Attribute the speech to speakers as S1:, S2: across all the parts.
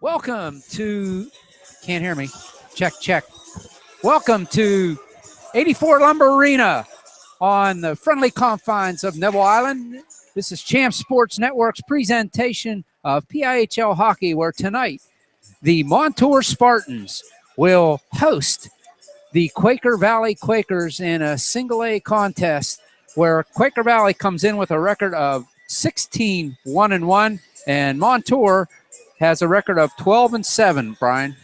S1: Welcome to, can't hear me, check. Welcome to 84 Lumber Arena on the friendly confines of Neville Island. This is Champ Sports Network's presentation of PIHL hockey, where tonight the Montour Spartans will host the Quaker Valley Quakers in a single-A contest where Quaker Valley comes in with a record of 16-1-1 and Montour has a record of 12-7, Brian.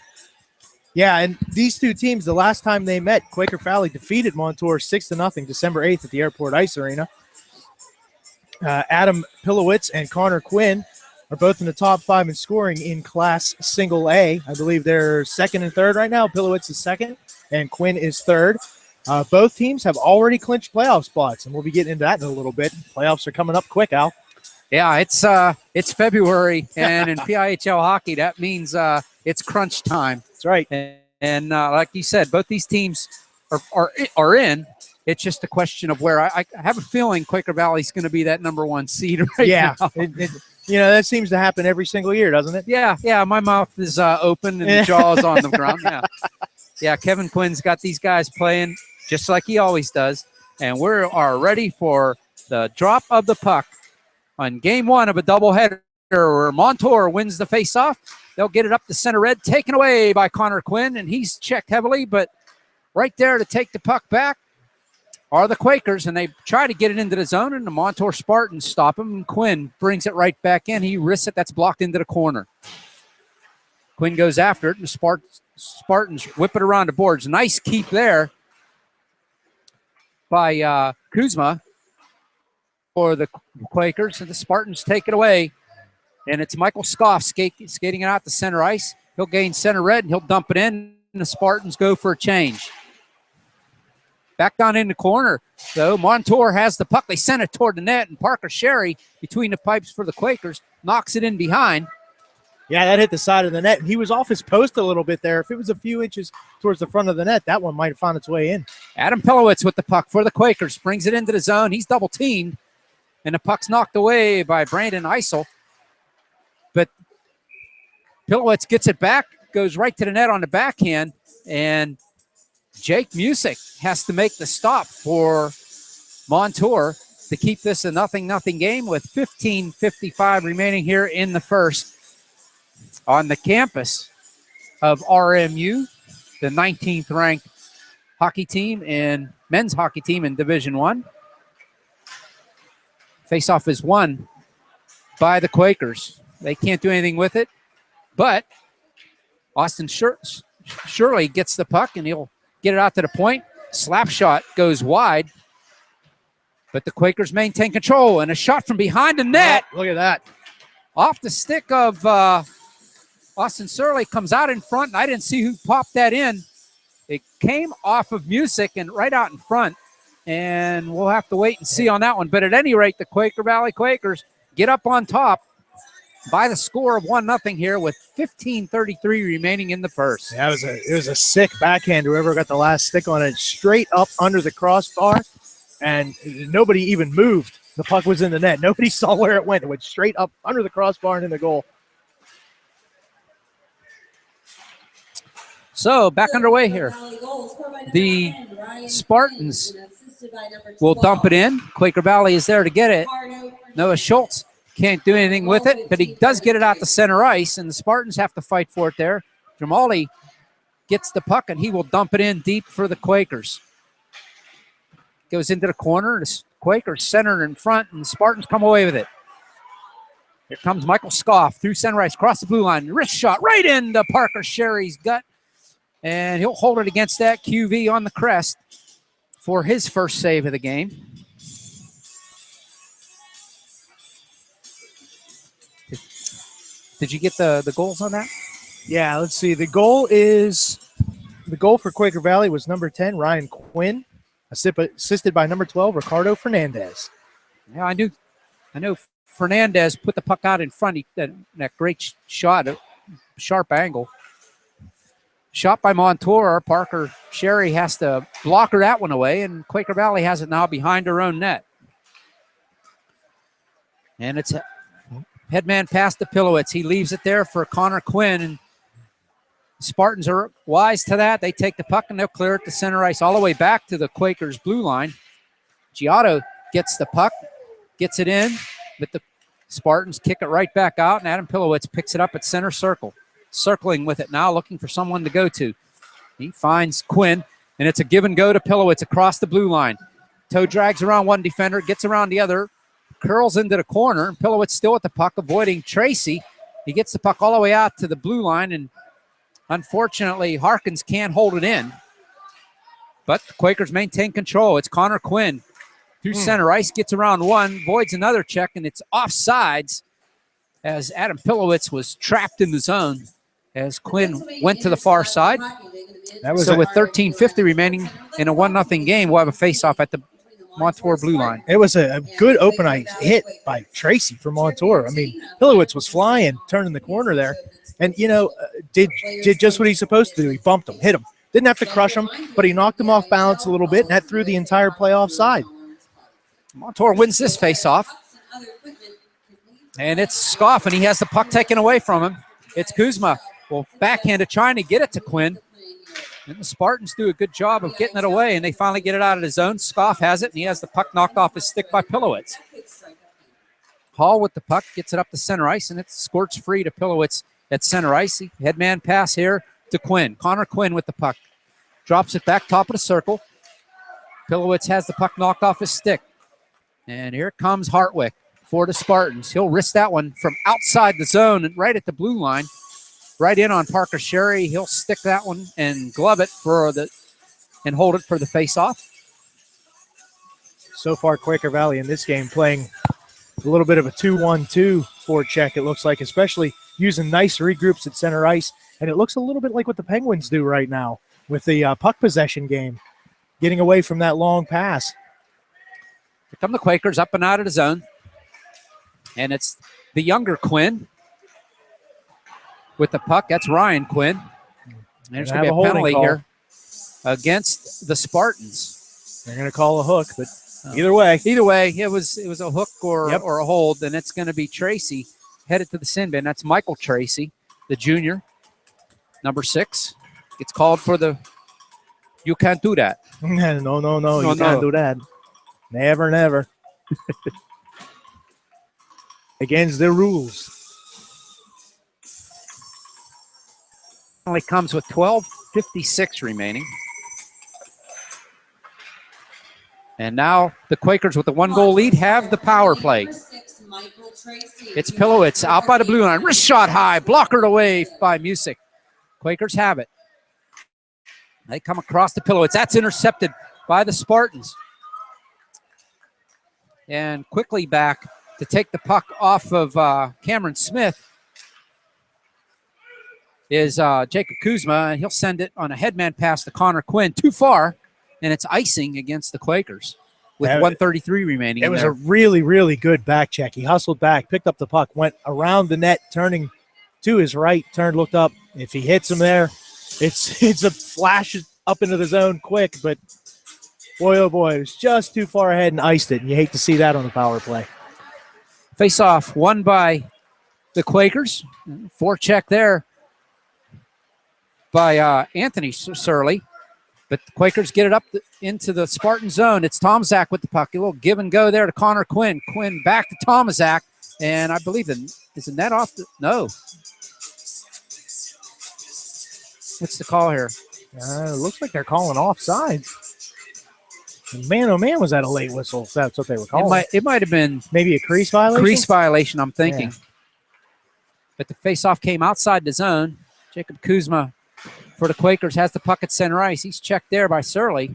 S2: Yeah, and these two teams, the last time they met, Quaker Valley defeated Montour 6-0 December 8th at the Airport Ice Arena. Adam Pilowitz and Connor Quinn are both in the top 5 in scoring in Class Single A. I believe they're second and third right now. Pilowitz is second, and Quinn is third. Both teams have already clinched playoff spots, and we'll be getting into that in a little bit. Playoffs are coming up quick, Al.
S1: Yeah, it's February, and in PIHL hockey, that means it's crunch time.
S2: That's right.
S1: And like you said, both these teams are in. It's just a question of where. I have a feeling Quaker Valley's going to be that number 1 seed right now.
S2: Yeah, that seems to happen every single year, doesn't it?
S1: Yeah. My mouth is open and the jaw's on the ground. Yeah. Kevin Quinn's got these guys playing just like he always does, and we are ready for the drop of the puck on game 1 of a doubleheader where Montour wins the face-off. They'll get it up to center red, taken away by Connor Quinn, and he's checked heavily, but right there to take the puck back are the Quakers, and they try to get it into the zone, and the Montour Spartans stop him, and Quinn brings it right back in. He risks it. That's blocked into the corner. Quinn goes after it, and the Spartans whip it around the boards. Nice keep there by Kuzma for the Quakers, and the Spartans take it away. And it's Michael Scoff skating it out to center ice. He'll gain center red, and he'll dump it in, and the Spartans go for a change. Back down in the corner, though, Montour has the puck. They send it toward the net, and Parker Sherry, between the pipes for the Quakers, knocks it in behind.
S2: Yeah, that hit the side of the net. He was off his post a little bit there. If it was a few inches towards the front of the net, that one might have found its way in.
S1: Adam Pilowitz with the puck for the Quakers, brings it into the zone. He's double-teamed, and the puck's knocked away by Brandon Eisel. But Pilowitz gets it back, goes right to the net on the backhand, and Jake Musick has to make the stop for Montour to keep this a 0-0 game with 15:55 remaining here in the first on the campus of RMU, the 19th ranked hockey team and men's hockey team in Division I. Faceoff is won by the Quakers. They can't do anything with it, but Austin Shirley gets the puck, and he'll get it out to the point. Slap shot goes wide, but the Quakers maintain control, and a shot from behind the net.
S2: Look at that.
S1: Off the stick of Austin Shirley, comes out in front, and I didn't see who popped that in. It came off of Musick and right out in front, and we'll have to wait and see on that one. But at any rate, the Quaker Valley Quakers get up on top by the score of 1-0 here with 15:33 remaining in the first.
S2: Yeah, it was a sick backhand. Whoever got the last stick on it, straight up under the crossbar, and nobody even moved. The puck was in the net. Nobody saw where it went. It went straight up under the crossbar and in the goal.
S1: So back underway here. The Spartans will dump it in. Quaker Valley is there to get it. Noah Schultz can't do anything with it, but he does get it out to center ice, and the Spartans have to fight for it there. Jamali gets the puck, and he will dump it in deep for the Quakers. Goes into the corner. The Quakers centered in front, and the Spartans come away with it. Here comes Michael Scoff through center ice, across the blue line. Wrist shot right into Parker Sherry's gut, and he'll hold it against that QV on the crest for his first save of the game. Did you get the goals on that?
S2: Yeah, let's see. The goal for Quaker Valley was number 10, Ryan Quinn, assisted by number 12, Ricardo Fernandez.
S1: Yeah, I know Fernandez put the puck out in front. That great shot, a sharp angle. Shot by Montour. Parker Sherry has to block her that one away, and Quaker Valley has it now behind her own net. And it's Headman pass to Pilowitz. He leaves it there for Connor Quinn, and Spartans are wise to that. They take the puck and they'll clear it to center ice all the way back to the Quakers blue line. Giotto gets the puck, gets it in, but the Spartans kick it right back out, and Adam Pilowitz picks it up at center circle. Circling with it now, looking for someone to go to. He finds Quinn, and it's a give and go to Pilowitz across the blue line. Toe drags around one defender, gets around the other, curls into the corner, and Pilowitz still at the puck, avoiding Tracy. He gets the puck all the way out to the blue line, and unfortunately, Harkins can't hold it in. But the Quakers maintain control. It's Connor Quinn through center ice, gets around one, voids another check, and it's offsides as Adam Pilowitz was trapped in the zone as Quinn went to the far side. So with 13:50 remaining in a 1-0 game, we'll have a face-off at the Montour blue line.
S2: It was a good open ice hit by Tracy for Montour. I mean, Pilowitz was flying, turning the corner there, and, you know, did just what he's supposed to do. He bumped him, hit him. Didn't have to crush him, but he knocked him off balance a little bit, and that threw the entire play offside.
S1: Montour wins this face-off. And it's Scoff, and he has the puck taken away from him. It's Kuzma. Well, backhanded trying to get it to Quinn. And the Spartans do a good job of getting it away, and they finally get it out of the zone. Scoff has it, and he has the puck knocked off his stick by Pilowitz. Hall with the puck, gets it up to center ice, and it's squirts free to Pilowitz at center ice. Headman pass here to Quinn. Connor Quinn with the puck. Drops it back top of the circle. Pilowitz has the puck knocked off his stick. And here comes Hartwick for the Spartans. He'll risk that one from outside the zone and right at the blue line. Right in on Parker Sherry. He'll stick that one and glove it and hold it for the face-off.
S2: So far, Quaker Valley in this game playing a little bit of a 2-1-2 forecheck, it looks like, especially using nice regroups at center ice. And it looks a little bit like what the Penguins do right now with the puck possession game, getting away from that long pass.
S1: Here come the Quakers up and out of the zone. And it's the younger Quinn with the puck. That's Ryan Quinn. And there's going to be a penalty here against the Spartans.
S2: They're going to call a hook, but either way,
S1: it was a hook or a hold, and it's going to be Tracy headed to the sin bin. That's Michael Tracy, the junior, number 6. Gets called for the. You can't do that.
S2: No, you can't do that. Never, never. Against the rules.
S1: Only comes with 12:56 remaining. And now the Quakers with the 1-goal lead have the power play. It's Pilowitz out by the blue line. Wrist shot high, blockered away by Music. Quakers have it. They come across to Pilowitz. That's intercepted by the Spartans. And quickly back to take the puck off of Cameron Smith is Jacob Kuzma, and he'll send it on a headman pass to Connor Quinn. Too far, and it's icing against the Quakers with 1:33 remaining.
S2: It was a really, really good back check. He hustled back, picked up the puck, went around the net, turning to his right, turned, looked up. If he hits him there, it's a flash up into the zone quick, but boy, oh boy, it was just too far ahead and iced it, and you hate to see that on the power play.
S1: Face-off won by the Quakers. Forecheck there by Anthony Surley. But the Quakers get it up into the Spartan zone. It's Tomzak with the puck. A little give and go there to Connor Quinn. Quinn back to Tomzak. And I believe is the net off? No. What's the call here?
S2: It looks like they're calling offsides. Man, oh man, was that a late whistle? If that's what they were calling.
S1: It might have been
S2: maybe a crease violation.
S1: Crease violation, I'm thinking. Yeah. But the faceoff came outside the zone. Jacob Kuzma for the Quakers has the puck at center ice. He's checked there by Surley.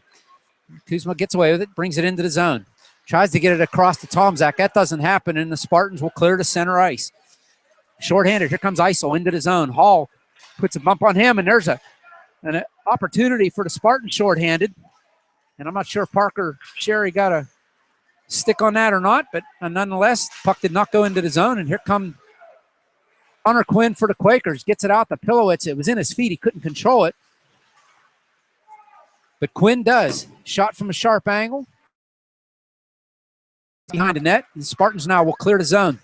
S1: Kuzma gets away with it, brings it into the zone. Tries to get it across to Tomzak. That doesn't happen, and the Spartans will clear to center ice. Shorthanded. Here comes Isel into the zone. Hall puts a bump on him, and there's an opportunity for the Spartans shorthanded. And I'm not sure if Parker Sherry got a stick on that or not, but nonetheless, puck did not go into the zone. And here come Connor Quinn for the Quakers. Gets it out to Pilowitz. It was in his feet. He couldn't control it. But Quinn does. Shot from a sharp angle. Behind the net. The Spartans now will clear the zone.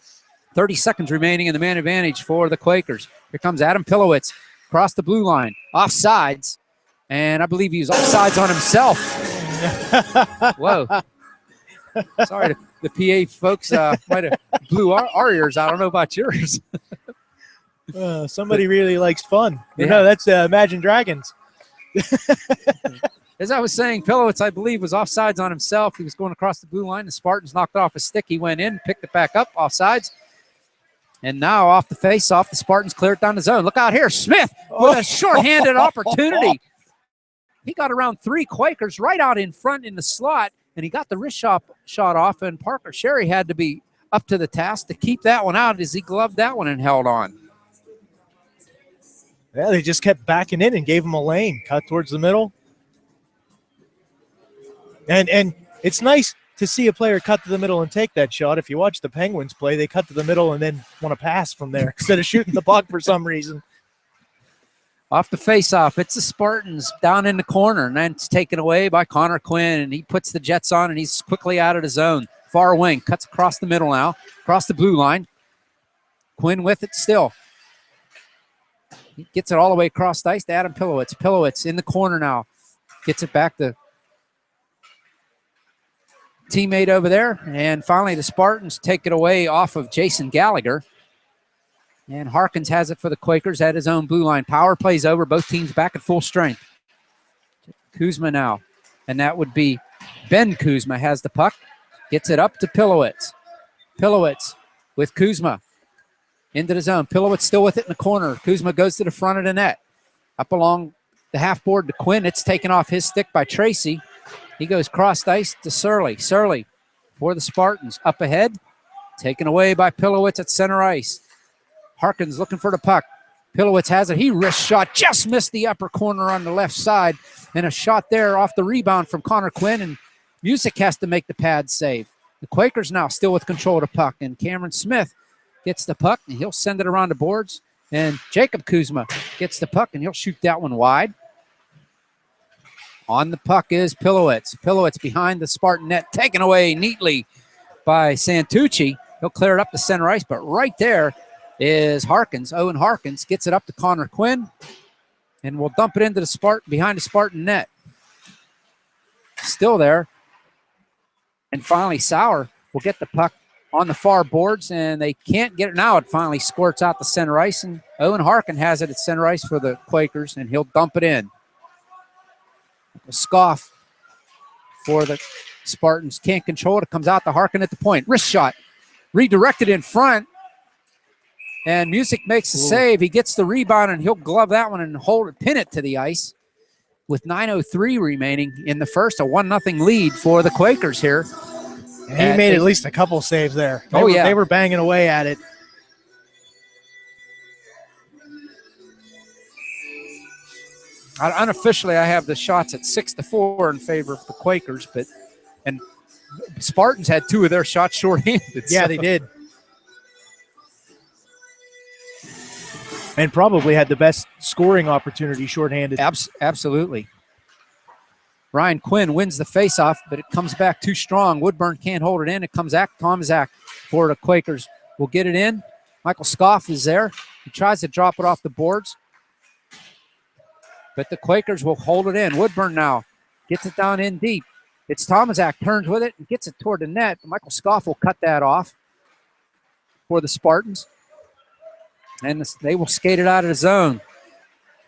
S1: 30 seconds remaining in the man advantage for the Quakers. Here comes Adam Pilowitz across the blue line, offsides, and I believe he was offsides on himself. Whoa. Sorry, the PA folks might have blew our ears. I don't know about yours.
S2: Somebody really likes fun.
S1: Yeah.
S2: No, that's Imagine Dragons.
S1: As I was saying, Pilowitz, I believe, was offsides on himself. He was going across the blue line. The Spartans knocked off a stick. He went in, picked it back up, offsides. And now off the face-off, the Spartans clear it down the zone. Look out here, Smith with a shorthanded opportunity. He got around 3 Quakers right out in front in the slot, and he got the wrist shot off, and Parker Sherry had to be up to the task to keep that one out as he gloved that one and held on.
S2: Yeah, they just kept backing in and gave him a lane, cut towards the middle. And it's nice to see a player cut to the middle and take that shot. If you watch the Penguins play, they cut to the middle and then want to pass from there instead of shooting the puck for some reason.
S1: Off the face-off, it's the Spartans down in the corner, and then it's taken away by Connor Quinn, and he puts the Jets on, and he's quickly out of the zone. Far wing, cuts across the middle now, across the blue line. Quinn with it still. He gets it all the way across the ice to Adam Pilowitz. Pilowitz in the corner now. Gets it back to teammate over there. And finally, the Spartans take it away off of Jason Gallagher. And Harkins has it for the Quakers at his own blue line. Power plays over. Both teams back at full strength. Kuzma now. And that would be Ben Kuzma has the puck. Gets it up to Pilowitz. Pilowitz with Kuzma. Into the zone. Pilowitz still with it in the corner. Kuzma goes to the front of the net. Up along the half board to Quinn. It's taken off his stick by Tracy. He goes cross ice to Surly. Surly for the Spartans. Up ahead. Taken away by Pilowitz at center ice. Harkins looking for the puck. Pilowitz has it. He wrist shot. Just missed the upper corner on the left side. And a shot there off the rebound from Connor Quinn. And Music has to make the pad save. The Quakers now still with control of the puck. And Cameron Smith gets the puck, and he'll send it around the boards. And Jacob Kuzma gets the puck, and he'll shoot that one wide. On the puck is Pilowitz. Pilowitz behind the Spartan net, taken away neatly by Santucci. He'll clear it up to center ice, but right there is Harkins. Owen Harkins gets it up to Connor Quinn, and will dump it into the Spartan behind the Spartan net. Still there. And finally, Sauer will get the puck on the far boards, and they can't get it now. It finally squirts out the center ice, and Owen Harkin has it at center ice for the Quakers, and he'll dump it in. A scoff for the Spartans. Can't control it. It comes out to Harkin at the point. Wrist shot. Redirected in front. And Music makes the save. He gets the rebound, and he'll glove that one and pin it to the ice. With 9:03 remaining in the first, a 1-0 lead for the Quakers here.
S2: And he made at least a couple saves there. They were banging away at it.
S1: Unofficially, I have the shots at 6-4 in favor of the Quakers, and Spartans had 2 of their shots shorthanded.
S2: Yeah, they did. And probably had the best scoring opportunity shorthanded.
S1: Absolutely. Ryan Quinn wins the faceoff, but it comes back too strong. Woodburn can't hold it in. It comes back. Tomzak for the Quakers will get it in. Michael Scoff is there. He tries to drop it off the boards, but the Quakers will hold it in. Woodburn now gets it down in deep. It's Tomzak turns with it and gets it toward the net. Michael Scoff will cut that off for the Spartans. And they will skate it out of the zone.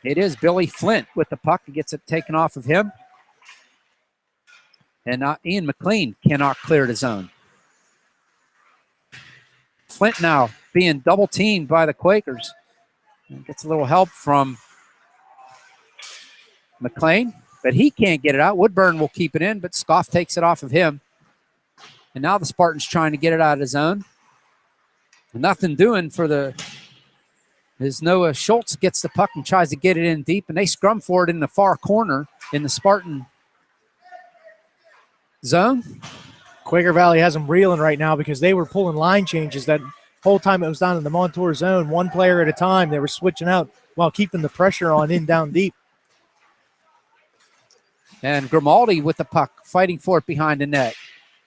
S1: It is Billy Flint with the puck. He gets it taken off of him. And Ian McLean cannot clear the zone. Flint now being double-teamed by the Quakers. And gets a little help from McLean, but he can't get it out. Woodburn will keep it in, but Scoff takes it off of him. And now the Spartans trying to get it out of the zone. Nothing doing for the... As Noah Schultz gets the puck and tries to get it in deep, and they scrum for it in the far corner in the Spartan zone.
S2: Quaker Valley has them reeling right now because they were pulling line changes that whole time it was down in the Montour zone, one player at a time. They were switching out while keeping the pressure on in down deep.
S1: And Grimaldi with the puck, fighting for it behind the net.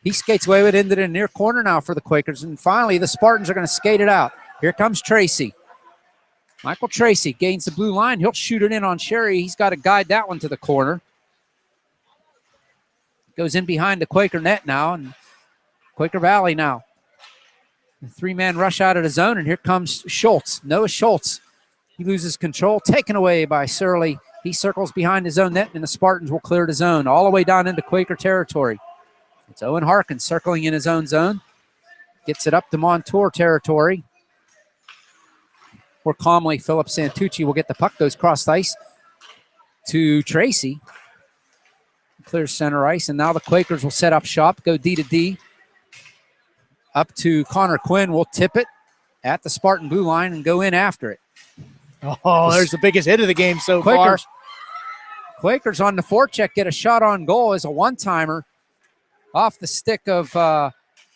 S1: He skates away with it into the near corner now for the Quakers. And finally, the Spartans are going to skate it out. Here comes Tracy. Michael Tracy gains the blue line. He'll shoot it in on Sherry. He's got to guide that one to the corner. Goes in behind the Quaker net now. And Quaker Valley now. The three-man rush out of the zone. And here comes Schultz. Noah Schultz. He loses control. Taken away by Surly. He circles behind his own net. And the Spartans will clear the zone all the way down into Quaker territory. It's Owen Harkins circling in his own zone. Gets it up to Montour territory. More calmly, Philip Santucci will get the puck. Goes cross ice to Tracy. Clears center ice. And now the Quakers will set up shop. Go D to D. Up to Connor Quinn. Will tip it at the Spartan blue line and go in after it.
S2: Oh, there's the biggest hit of the game so far.
S1: Quakers on the forecheck get a shot on goal as a one-timer off the stick of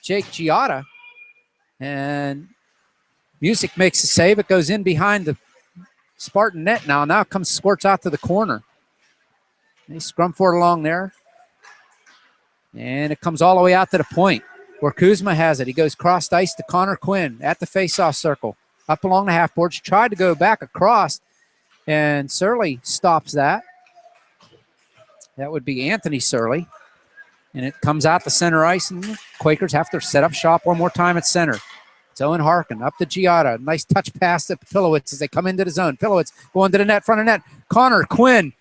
S1: Jake Giada. And Music makes a save. It goes in behind the Spartan net now. Now it comes squirts out to the corner. They scrum for it along there. And it comes all the way out to the point where Kuzma has it. He goes cross ice to Connor Quinn at the face-off circle. Up along the half boards. Tried to go back across. And Surly stops that. That would be Anthony Surly. And it comes out the center ice, and the Quakers have to set up shop one more time at center. It's Owen Harkin up to Giada. Nice touch pass to Pilowitz as they come into the zone. Pilowitz going to the net, front of net. Connor Quinn,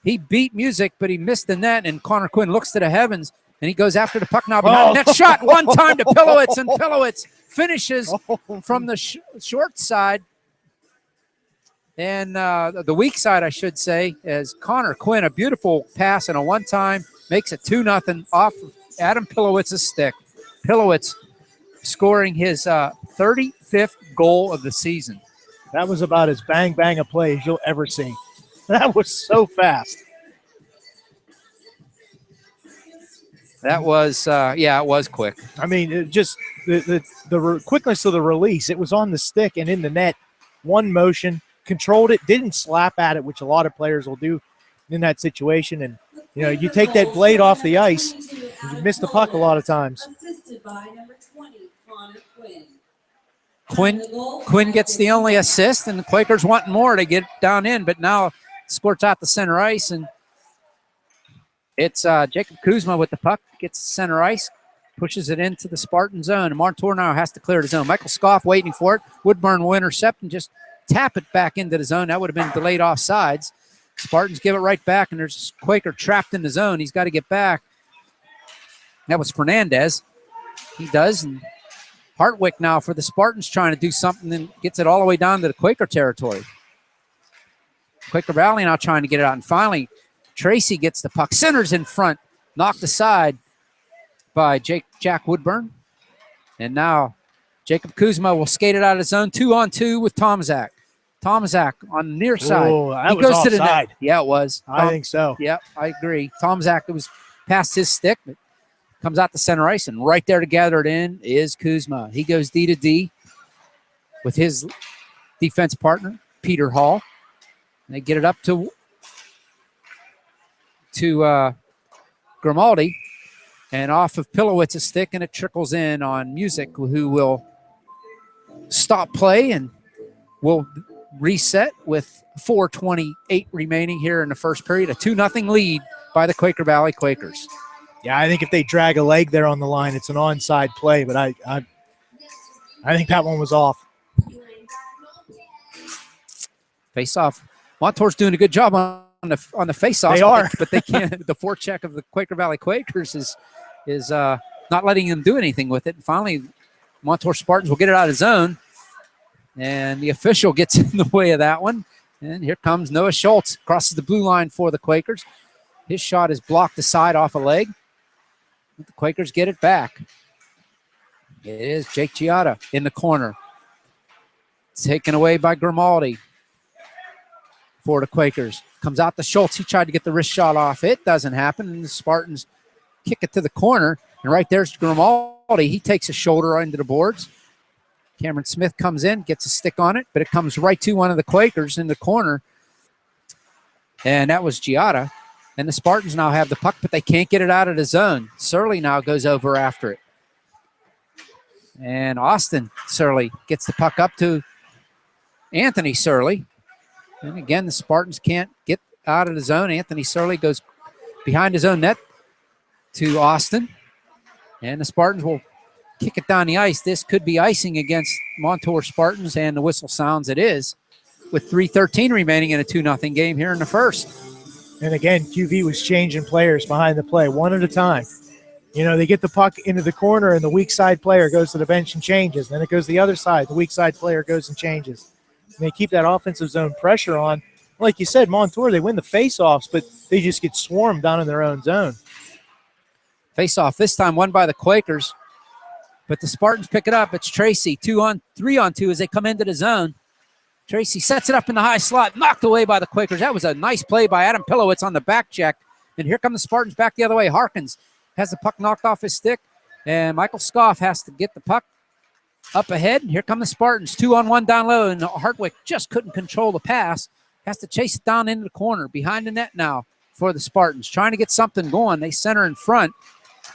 S1: he beat Music, but he missed the net, and Connor Quinn looks to the heavens, and he goes after the puck now behind the net. Shot one time to Pilowitz, and Pilowitz finishes from the short side. And the weak side, I should say, is Connor Quinn. A beautiful pass and a one-time. Makes it 2-0 off Adam Pilowitz's stick. Pilowitz scoring his 35th goal of the season.
S2: That was about as bang-bang a play as you'll ever see. That was so fast.
S1: That was, it was quick.
S2: I mean, it just the quickness of the release. It was on the stick and in the net. One motion, controlled it, didn't slap at it, which a lot of players will do in that situation. And, you take that blade off the ice, and you miss the puck a lot of times.
S3: Assisted by number 20, Connor Quinn.
S1: Quinn gets the only assist, and the Quakers want more to get down in, but now squirts out the center ice, and it's Jacob Kuzma with the puck, gets the center ice, pushes it into the Spartan zone, and Montour now has to clear the zone. Michael Scoff waiting for it. Woodburn will intercept and just tap it back into the zone. That would have been delayed offsides. Spartans give it right back, and there's Quaker trapped in the zone. He's got to get back. That was Fernandez. He does, and Hartwick now for the Spartans trying to do something and gets it all the way down to the Quaker territory. Quaker Valley now trying to get it out, and finally Tracy gets the puck. Centers in front, knocked aside by Jack Woodburn. And now Jacob Kuzma will skate it out of the zone, 2-on-2 with Tomzak. Tomzak on the near side.
S2: Oh, that
S1: he
S2: was
S1: goes
S2: offside.
S1: to the net. Yeah, it was.
S2: I think so.
S1: Yeah, I agree. Tomzak, it was past his stick, but comes out the center ice, and right there to gather it in is Kuzma. He goes D to D with his defense partner, Peter Hall. And they get it up to Grimaldi, and off of Pilowitz's stick, and it trickles in on Music, who will stop play and will reset with 4:28 remaining here in the first period. A 2-0 lead by the Quaker Valley Quakers.
S2: Yeah, I think if they drag a leg there on the line, it's an onside play, but I think that one was off.
S1: Face-off. Montour's doing a good job on the face-off.
S2: They are.
S1: But they can't. The forecheck of the Quaker Valley Quakers is not letting them do anything with it. And finally, Montour Spartans will get it out of zone. And the official gets in the way of that one. And here comes Noah Schultz, crosses the blue line for the Quakers. His shot is blocked aside off a leg. But the Quakers get it back. It is Jake Giada in the corner. Taken away by Grimaldi for the Quakers. Comes out to Schultz. He tried to get the wrist shot off. It doesn't happen. And the Spartans kick it to the corner. And right there's Grimaldi. He takes a shoulder into the boards. Cameron Smith comes in, gets a stick on it, but it comes right to one of the Quakers in the corner. And that was Giada. And the Spartans now have the puck, but they can't get it out of the zone. Surley now goes over after it. And Austin Surley gets the puck up to Anthony Surley. And again, the Spartans can't get out of the zone. Anthony Surley goes behind his own net to Austin. And the Spartans will kick it down the ice. This could be icing against Montour Spartans, and the whistle sounds it is, with 3:13 remaining in a 2-0 game here in the first.
S2: And again, QV was changing players behind the play one at a time. You know, they get the puck into the corner, and the weak side player goes to the bench and changes. Then it goes the other side. The weak side player goes and changes. And they keep that offensive zone pressure on. Like you said, Montour, they win the face-offs, but they just get swarmed down in their own zone.
S1: Face-off this time won by the Quakers, but the Spartans pick it up. It's Tracy, 3-on-2 as they come into the zone. Tracy sets it up in the high slot, knocked away by the Quakers. That was a nice play by Adam Pilowitz on the back check. And here come the Spartans back the other way. Harkins has the puck knocked off his stick, and Michael Scoff has to get the puck up ahead. And here come the Spartans, 2-on-1 down low, and Hartwick just couldn't control the pass. Has to chase it down into the corner, behind the net now for the Spartans, trying to get something going. They center in front,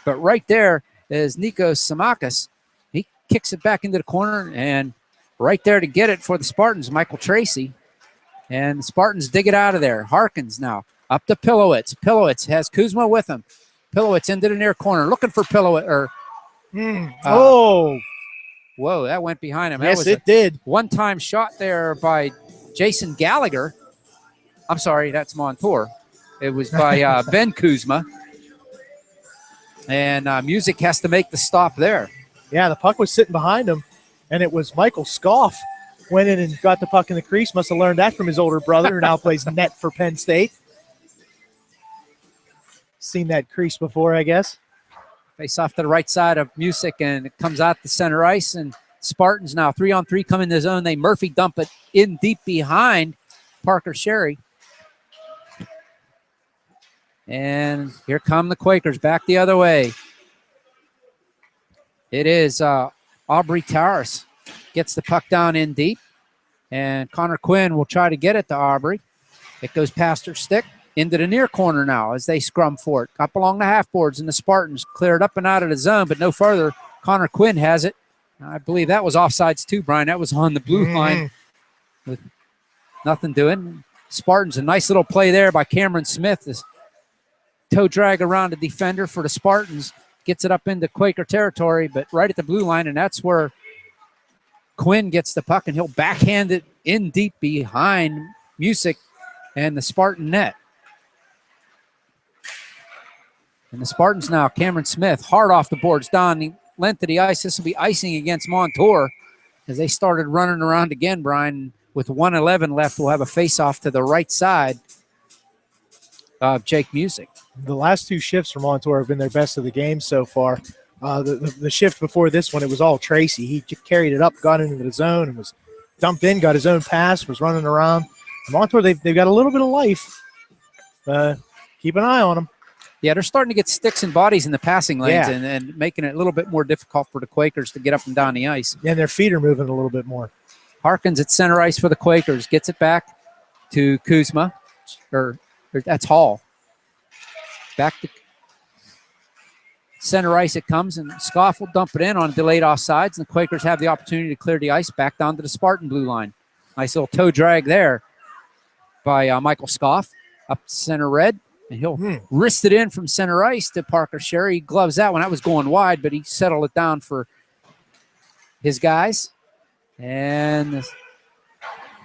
S1: but right there is Nikos Samakis. He kicks it back into the corner, and right there to get it for the Spartans, Michael Tracy. And the Spartans dig it out of there. Harkins now up to Pilowitz. Pilowitz has Kuzma with him. Pilowitz into the near corner, looking for Pilowitz. Whoa, that went behind him.
S2: Yes, it did.
S1: One-time shot there by Jason Gallagher. I'm sorry, that's Montour. It was by Ben Kuzma. And Music has to make the stop there.
S2: Yeah, the puck was sitting behind him, and it was Michael Scoff went in and got the puck in the crease. Must have learned that from his older brother, who now plays net for Penn State. Seen that crease before, I guess.
S1: Face off to the right side of Music, and it comes out the center ice. And Spartans now 3-on-3 come in the zone. They Murphy dump it in deep behind Parker Sherry. And here come the Quakers back the other way. It is Aubrey Towers gets the puck down in deep. And Connor Quinn will try to get it to Aubrey. It goes past her stick into the near corner now as they scrum for it. Up along the half boards, and the Spartans clear it up and out of the zone, but no further. Connor Quinn has it. I believe that was offsides too, Brian. That was on the blue line with nothing doing. Spartans, a nice little play there by Cameron Smith. This toe drag around the defender for the Spartans. Gets it up into Quaker territory, but right at the blue line, and that's where Quinn gets the puck, and he'll backhand it in deep behind Music and the Spartan net. And the Spartans now, Cameron Smith, hard off the boards, down the length of the ice. This will be icing against Montour as they started running around again, Brian. With 1:11 left, we'll have a face-off to the right side of Jake Music.
S2: The last two shifts from Montour have been their best of the game so far. The shift before this one, it was all Tracy. He carried it up, got into the zone, and was dumped in, got his own pass, was running around. Montour, they've got a little bit of life. Keep an eye on them.
S1: Yeah, they're starting to get sticks and bodies in the passing lanes and making it a little bit more difficult for the Quakers to get up and down the ice.
S2: Yeah, and their feet are moving a little bit more.
S1: Harkins at center ice for the Quakers. Gets it back to Kuzma. Or that's Hall. Back to center ice it comes, and Scoff will dump it in on delayed offsides, and the Quakers have the opportunity to clear the ice back down to the Spartan blue line. Nice little toe drag there by Michael Scoff up center red, and he'll wrist it in from center ice to Parker Sherry. He gloves that one. That was going wide, but he settled it down for his guys. And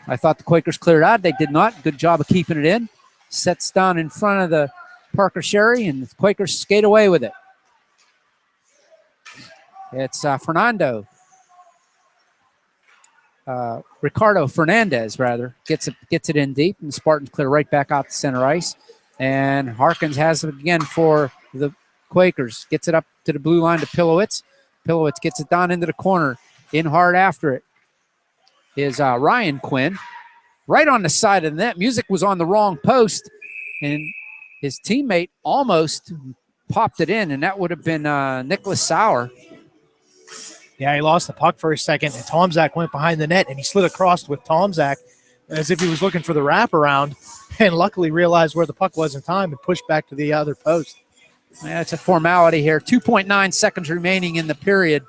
S1: I thought the Quakers cleared out. They did not. Good job of keeping it in. Sets down in front of the Parker Sherry, and the Quakers skate away with it. It's Ricardo Fernandez, rather, gets it in deep, and the Spartans clear right back out to center ice. And Harkins has it again for the Quakers. Gets it up to the blue line to Pilowitz. Pilowitz gets it down into the corner. In hard after it is Ryan Quinn. Right on the side of the net. Music was on the wrong post, and his teammate almost popped it in, and that would have been Nicholas Sauer.
S2: Yeah, he lost the puck for a second, and Tomzak went behind the net, and he slid across with Tomzak as if he was looking for the wraparound. and luckily realized where the puck was in time and pushed back to the other post.
S1: Yeah, it's a formality here. 2.9 seconds remaining in the period.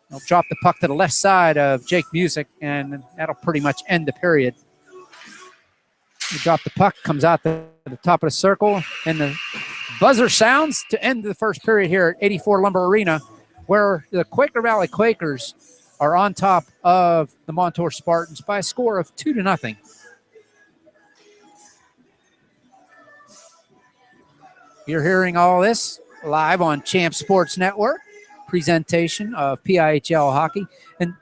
S1: They'll drop the puck to the left side of Jake Music, and that'll pretty much end the period. They drop the puck, comes out the top of the circle, and the buzzer sounds to end the first period here at 84 Lumber Arena, where the Quaker Valley Quakers are on top of the Montour Spartans by a score of 2-0. You're hearing all this live on Champ Sports Network, presentation of PIHL hockey. And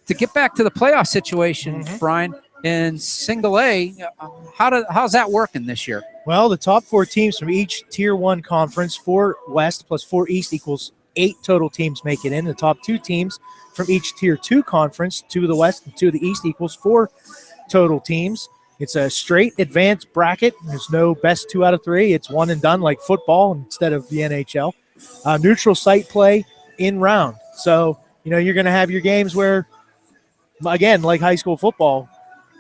S1: to get back to the playoff situation, Brian, in Single A, how's that working this year?
S2: Well, the top 4 teams from each Tier 1 conference, 4 West plus 4 East equals 8 total teams make it in. The top 2 teams from each Tier 2 conference, 2 of the West and 2 of the East equals 4 total teams. It's a straight advanced bracket. There's no best 2 out of 3. It's one and done like football instead of the NHL. Neutral site play in round. So, you're going to have your games where, again, like high school football,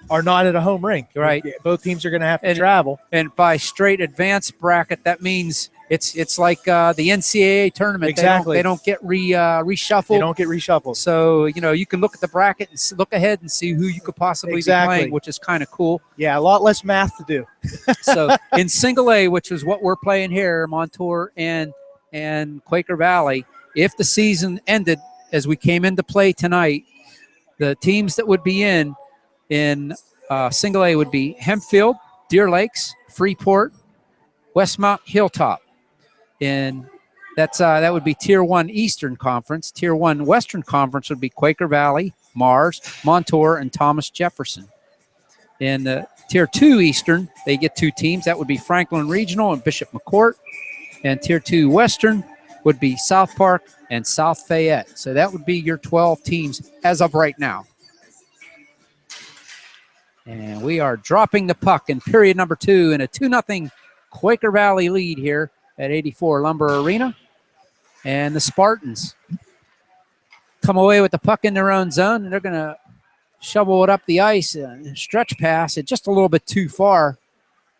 S2: are not at a home rink.
S1: Right.
S2: Both teams are going to have to travel.
S1: And by straight advanced bracket, that means it's like the NCAA tournament.
S2: Exactly.
S1: They don't get reshuffled.
S2: They don't get reshuffled.
S1: So, you can look at the bracket and look ahead and see who you could possibly be playing, which is kind of cool.
S2: Yeah, a lot less math to do.
S1: So in Single A, which is what we're playing here, Montour and Quaker Valley, if the season ended as we came into play tonight, the teams that would be in Single A would be Hempfield, Deer Lakes, Freeport, Westmount, Hilltop. And that would be Tier 1 Eastern Conference. Tier 1 Western Conference would be Quaker Valley, Mars, Montour, and Thomas Jefferson. In the Tier 2 Eastern, they get 2 teams. That would be Franklin Regional and Bishop McCourt. And Tier 2 Western would be South Park and South Fayette. So that would be your 12 teams as of right now. And we are dropping the puck in period number 2 in a 2-0 Quaker Valley lead here at 84 Lumber Arena. And the Spartans come away with the puck in their own zone, and they're going to shovel it up the ice and stretch pass it just a little bit too far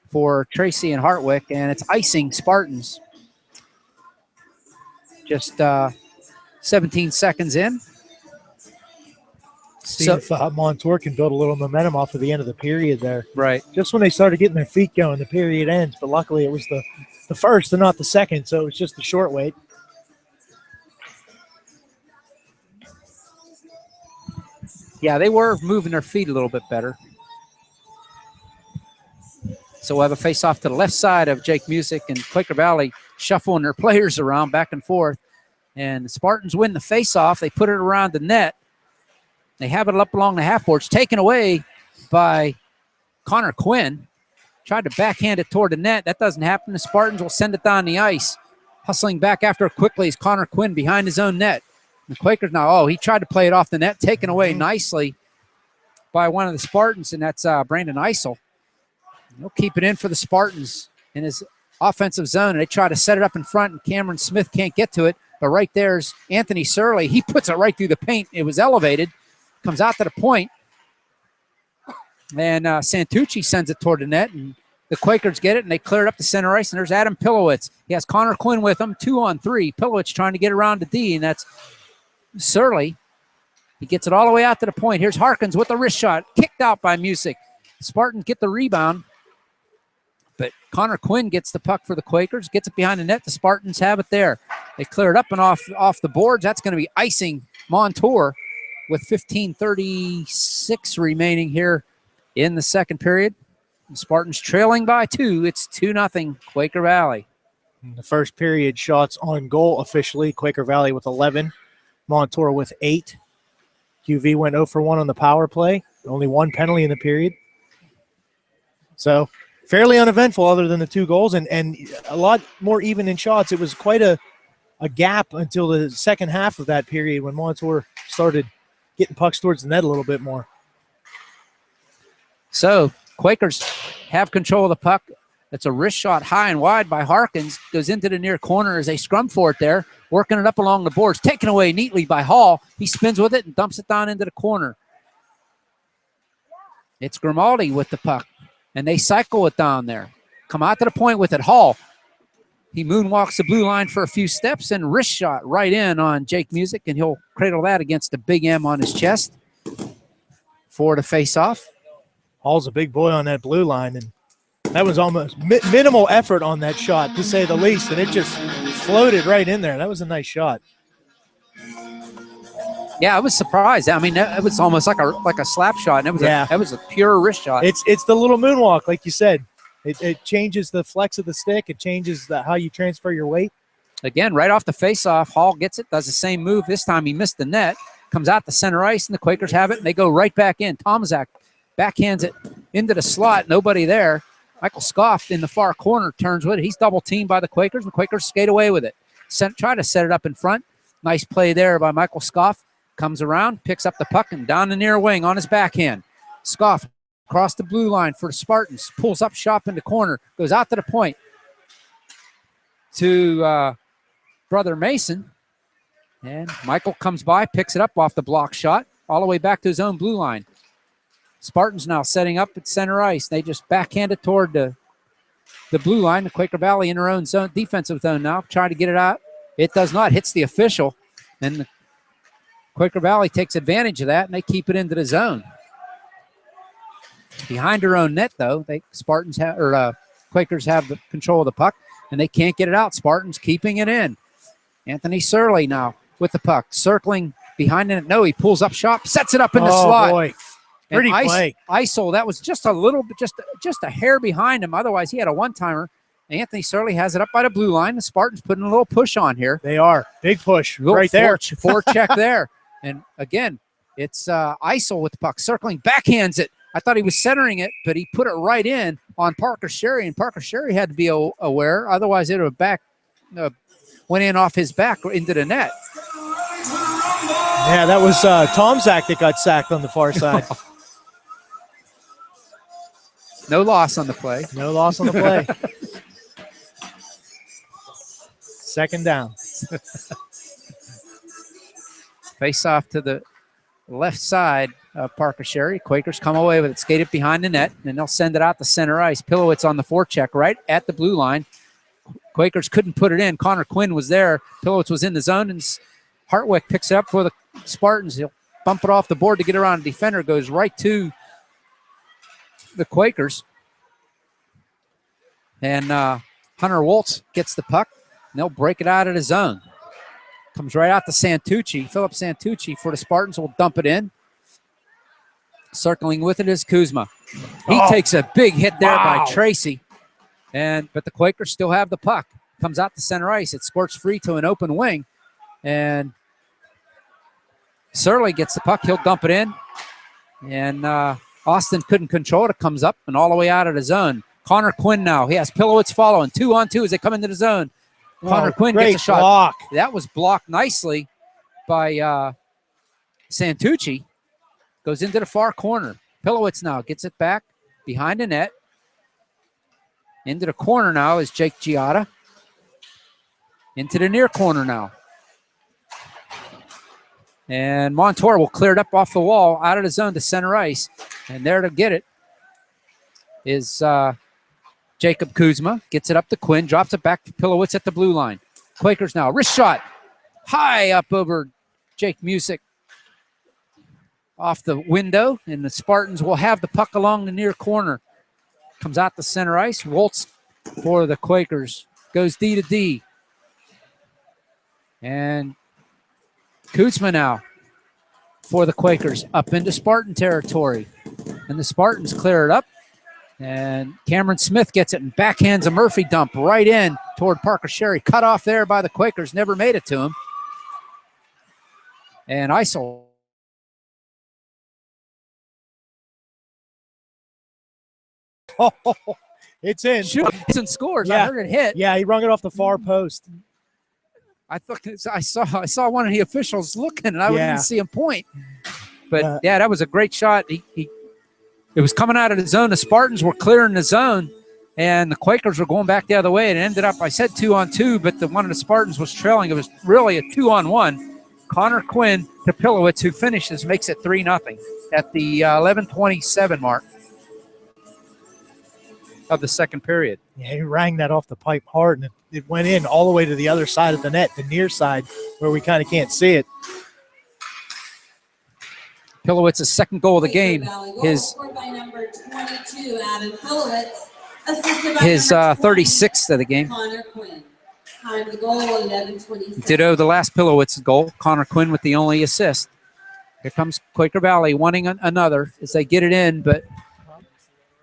S1: for Tracy and Hartwick, and it's icing Spartans. Just 17 seconds in.
S2: See if Montour can build a little momentum off of the end of the period there.
S1: Right.
S2: Just when they started getting their feet going, the period ends. But luckily it was the first and not the second, so it was just a short wait.
S1: Yeah, they were moving their feet a little bit better. So we'll have a face-off to the left side of Jake Music and Quaker Valley shuffling their players around back and forth. And the Spartans win the face-off. They put it around the net. They have it up along the half boards, taken away by Connor Quinn. Tried to backhand it toward the net. That doesn't happen. The Spartans will send it down the ice. Hustling back after it quickly is Connor Quinn behind his own net. The Quakers now, he tried to play it off the net, taken away nicely by one of the Spartans, and that's Brandon Eisel. He'll keep it in for the Spartans in his offensive zone. They try to set it up in front, and Cameron Smith can't get to it. But right there's Anthony Surley. He puts it right through the paint. It was elevated. Comes out to the point. And Santucci sends it toward the net. And the Quakers get it, and they clear it up the center ice. And there's Adam Pilowitz. He has Connor Quinn with him, 2-on-3. Pilowitz trying to get around to D, and that's Surley. He gets it all the way out to the point. Here's Harkins with the wrist shot. Kicked out by Music. Spartans get the rebound. But Connor Quinn gets the puck for the Quakers, gets it behind the net. The Spartans have it there. They clear it up and off the boards. That's going to be icing Montour with 15:36 remaining here in the second period. The Spartans trailing by 2. It's 2-0 Quaker Valley.
S2: In the first period, shots on goal officially. Quaker Valley with 11. Montour with 8. QV went 0 for 1 on the power play. Only 1 penalty in the period. So fairly uneventful other than the 2 goals and a lot more even in shots. It was quite a gap until the second half of that period when Montour started getting pucks towards the net a little bit more.
S1: So Quakers have control of the puck. That's a wrist shot high and wide by Harkins. Goes into the near corner as they scrum for it there. Working it up along the boards. Taken away neatly by Hall. He spins with it and dumps it down into the corner. It's Grimaldi with the puck. and they cycle it down there. Come out to the point with it. Hall. He moonwalks the blue line for a few steps and wrist shot right in on Jake Music, and he'll cradle that against the big M on his chest for the face-off.
S2: Hall's a big boy on that blue line, and that was almost minimal effort on that shot, to say the least, and it just floated right in there. That was a nice shot.
S1: Yeah, I was surprised. I mean, it was almost like a slap shot, and it was a pure wrist shot.
S2: It's the little moonwalk, like you said. It changes the flex of the stick. It changes how you transfer your weight.
S1: Again, right off the face-off, Hall gets it, does the same move. This time he missed the net, comes out to center ice, and the Quakers have it, and they go right back in. Tomzak backhands it into the slot, nobody there. Michael Scoff in the far corner turns with it. He's double-teamed by the Quakers, and the Quakers skate away with it. Try to set it up in front. Nice play there by Michael Scoff. Comes around, picks up the puck, and down the near wing on his backhand. Scoff across the blue line for the Spartans. Pulls up shop in the corner. Goes out to the point to Brother Mason. And Michael comes by, picks it up off the block shot, all the way back to his own blue line. Spartans now setting up at center ice. They just backhand it toward the blue line. The Quaker Valley in their own zone, defensive zone now, trying to get it out. It does not. Hits the official. And the Quaker Valley takes advantage of that, and they keep it into the zone. Behind their own net, though, Quakers have the control of the puck, and they can't get it out. Spartans keeping it in. Anthony Surley now with the puck, circling behind it. No, he pulls up shop, sets it up in the slot.
S2: Oh, boy. Pretty play.
S1: Isol, that was just a little bit, just a hair behind him. Otherwise, he had a one-timer. Anthony Surley has it up by the blue line. The Spartans putting a little push on here.
S2: They are. Big push right there.
S1: Forecheck there. And, again, it's Isol with the puck, circling, backhands it. I thought he was centering it, but he put it right in on Parker Sherry, and Parker Sherry had to be aware. Otherwise, it would have went in off his back into the net.
S2: Yeah, that was Tomzak that got sacked on the far side.
S1: No loss on the play.
S2: No loss on the play. Second down.
S1: Face off to the left side of Parker Sherry. Quakers come away with it, skate it behind the net, and they'll send it out to center ice. Pilowitz on the forecheck right at the blue line. Quakers couldn't put it in. Connor Quinn was there. Pilowitz was in the zone, and Hartwick picks it up for the Spartans. He'll bump it off the board to get around a defender. Goes right to the Quakers. And Hunter Waltz gets the puck, and they'll break it out of the zone. Comes right out to Santucci. Philip Santucci for the Spartans will dump it in. Circling with it is Kuzma. He takes a big hit there by Tracy. But the Quakers still have the puck. Comes out to center ice. It squirts free to an open wing. And Surley gets the puck. He'll dump it in. And Austin couldn't control it. It comes up and all the way out of the zone. Connor Quinn now. He has Pilowitz following. 2-on-2 as they come into the zone. Connor Quinn gets a shot.
S2: Block.
S1: That was blocked nicely by Santucci. Goes into the far corner. Pilowitz now gets it back behind the net. Into the corner now is Jake Giada. Into the near corner now. And Montour will clear it up off the wall, out of the zone to center ice. And there to get it is Jacob Kuzma. Gets it up to Quinn, drops it back to Pilowitz at the blue line. Quakers now, wrist shot. High up over Jake Music. Off the window, and the Spartans will have the puck along the near corner. Comes out to center ice. Waltz for the Quakers. Goes D to D. And Kuzma now for the Quakers up into Spartan territory. And the Spartans clear it up. And Cameron Smith gets it and backhands a Murphy dump right in toward Parker Sherry. Cut off there by the Quakers. Never made it to him. And Isol.
S2: Oh, it's in.
S1: Shoots and scores.
S2: Yeah.
S1: I heard it hit.
S2: Yeah, he rung it off the far post.
S1: I thought I saw one of the officials looking, and I didn't see him point. But yeah, that was a great shot. It was coming out of the zone. The Spartans were clearing the zone, and the Quakers were going back the other way. And it ended up, I said 2-on-2, but one of the Spartans was trailing. It was really a 2-on-1. Connor Quinn to Pilowitz, who finishes, makes it 3-0 at the 11:27 mark. of the second period.
S2: Yeah, he rang that off the pipe hard, and it went in all the way to the other side of the net, the near side, where we kind of can't see it.
S1: Pilowitz's second goal of the game, his
S3: Scored by number 22, Adam Pilowitz. Assisted by
S1: his
S3: number 20,
S1: 36th of the game.
S3: Connor Quinn. Time of the goal, 11:27.
S1: Ditto the last Pilowitz goal. Connor Quinn with the only assist. Here comes Quaker Valley wanting another as they get it in, but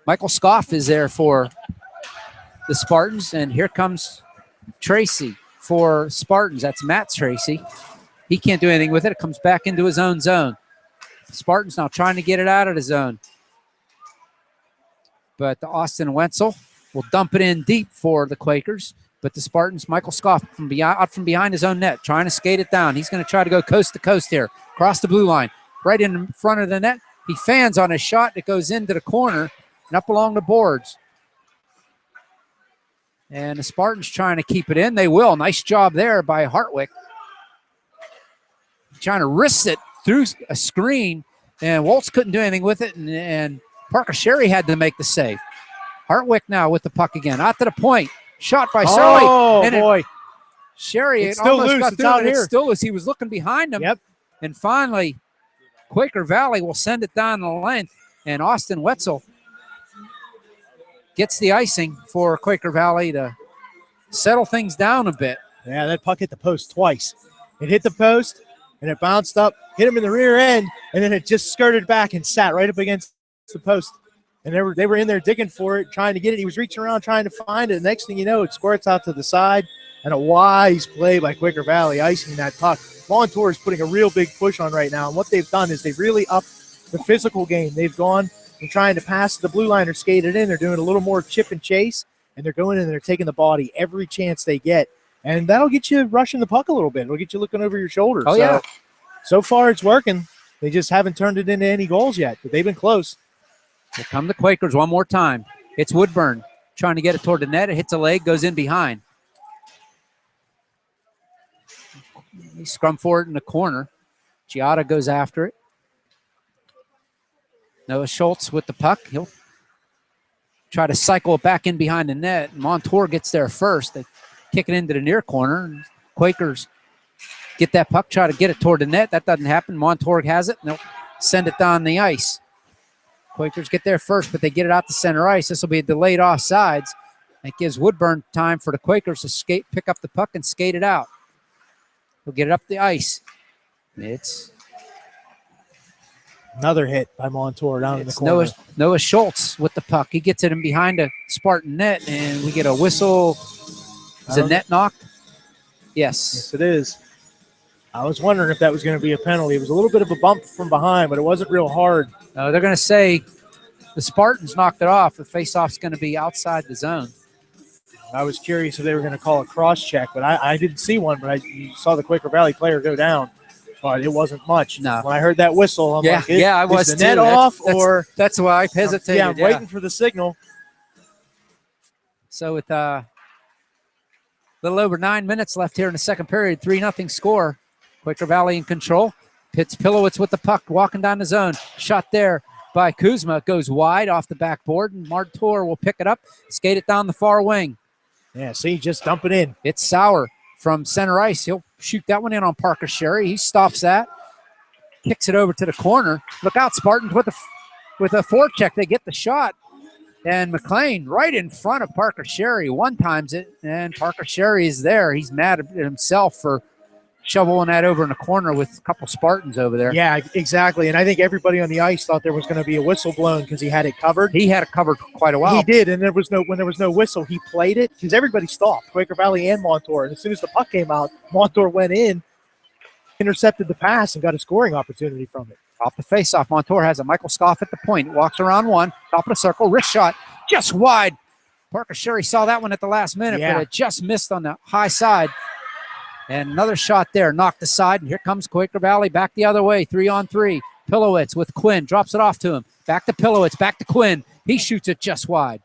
S1: Michael Scoff is there for the Spartans, and here comes Tracy for Spartans. That's Matt Tracy. He can't do anything with it. It comes back into his own zone. Spartans now trying to get it out of the zone. But the Austin Wenzel will dump it in deep for the Quakers. But the Spartans, Michael Scoff out from behind his own net, trying to skate it down. He's going to try to go coast to coast here, across the blue line, right in front of the net. He fans on his shot that goes into the corner and up along the boards. And the Spartans trying to keep it in. They will. Nice job there by Hartwick. Trying to wrist it through a screen, and Waltz couldn't do anything with it, and Parker Sherry had to make the save. Hartwick now with the puck again. Out to the point. Shot by Sherry.
S2: Oh,
S1: and
S2: boy.
S1: Sherry,
S2: It's still
S1: almost
S2: loose.
S1: got
S2: It's
S1: through,
S2: out
S1: and
S2: here.
S1: it's still loose. He was looking behind him.
S2: Yep.
S1: And finally, Quaker Valley will send it down the length, and Austin Wetzel gets the icing for Quaker Valley to settle things down a bit.
S2: Yeah, that puck hit the post twice. It hit the post, and it bounced up, hit him in the rear end, and then it just skirted back and sat right up against the post. And they were in there digging for it, trying to get it. He was reaching around trying to find it. The next thing you know, it squirts out to the side, and a wise play by Quaker Valley, icing that puck. Montour is putting a real big push on right now, and what they've done is they've really upped the physical game. They've gone from trying to pass the blue line or skate it in. They're doing a little more chip and chase, and they're going in and they're taking the body every chance they get. And that'll get you rushing the puck a little bit. It'll get you looking over your shoulder.
S1: Oh, yeah.
S2: So far it's working. They just haven't turned it into any goals yet, but they've been close.
S1: Here come the Quakers one more time. It's Woodburn trying to get it toward the net. It hits a leg, goes in behind. He scrum for it in the corner. Giada goes after it. Noah Schultz with the puck. He'll try to cycle it back in behind the net. Montour gets there first. They kick it into the near corner. Quakers get that puck, try to get it toward the net. That doesn't happen. Montour has it, and they'll send it down the ice. Quakers get there first, but they get it out to center ice. This will be a delayed offsides. It gives Woodburn time for the Quakers to pick up the puck and skate it out. He'll get it up the ice. It's
S2: another hit by Montour down in the corner.
S1: Noah Schultz with the puck. He gets it in behind the Spartan net, and we get a whistle. Is the net knocked? Yes.
S2: Yes, it is. I was wondering if that was going to be a penalty. It was a little bit of a bump from behind, but it wasn't real hard.
S1: They're going to say the Spartans knocked it off. The faceoff's going to be outside the zone.
S2: I was curious if they were going to call a cross check, but I didn't see one, but you saw the Quaker Valley player go down. But it wasn't much.
S1: No.
S2: When I heard that whistle, I'm like,
S1: I was
S2: is the
S1: too.
S2: net off or
S1: that's why I hesitated.
S2: Yeah, I'm waiting for the signal.
S1: So with a little over 9 minutes left here in the second period, 3-0 score. Quaker Valley in control. Pitts Pilowitz with the puck, walking down the zone. Shot there by Kuzma. Goes wide off the backboard, and Montour will pick it up, skate it down the far wing.
S2: Yeah, see, just dump it in.
S1: It's Sauer from center ice. He'll shoot that one in on Parker Sherry. He stops that, kicks it over to the corner. Look out, Spartans with a forecheck. They get the shot, and McLean right in front of Parker Sherry one-times it, and Parker Sherry is there. He's mad at himself for shoveling that over in the corner with a couple Spartans over there.
S2: Yeah, exactly. And I think everybody on the ice thought there was going to be a whistle blown because he had it covered.
S1: He had it covered quite a while.
S2: He did, and when there was no whistle, he played it because everybody stopped, Quaker Valley and Montour. And as soon as the puck came out, Montour went in, intercepted the pass, and got a scoring opportunity from it.
S1: Off the faceoff, Montour has a Michael Scoff at the point. Walks around one, top of the circle, wrist shot, just wide. Parker Sherry saw that one at the last minute, but it just missed on the high side. And another shot there, knocked aside, and here comes Quaker Valley back the other way, 3-on-3. Pilowitz with Quinn, drops it off to him. Back to Pilowitz, back to Quinn. He shoots it just wide.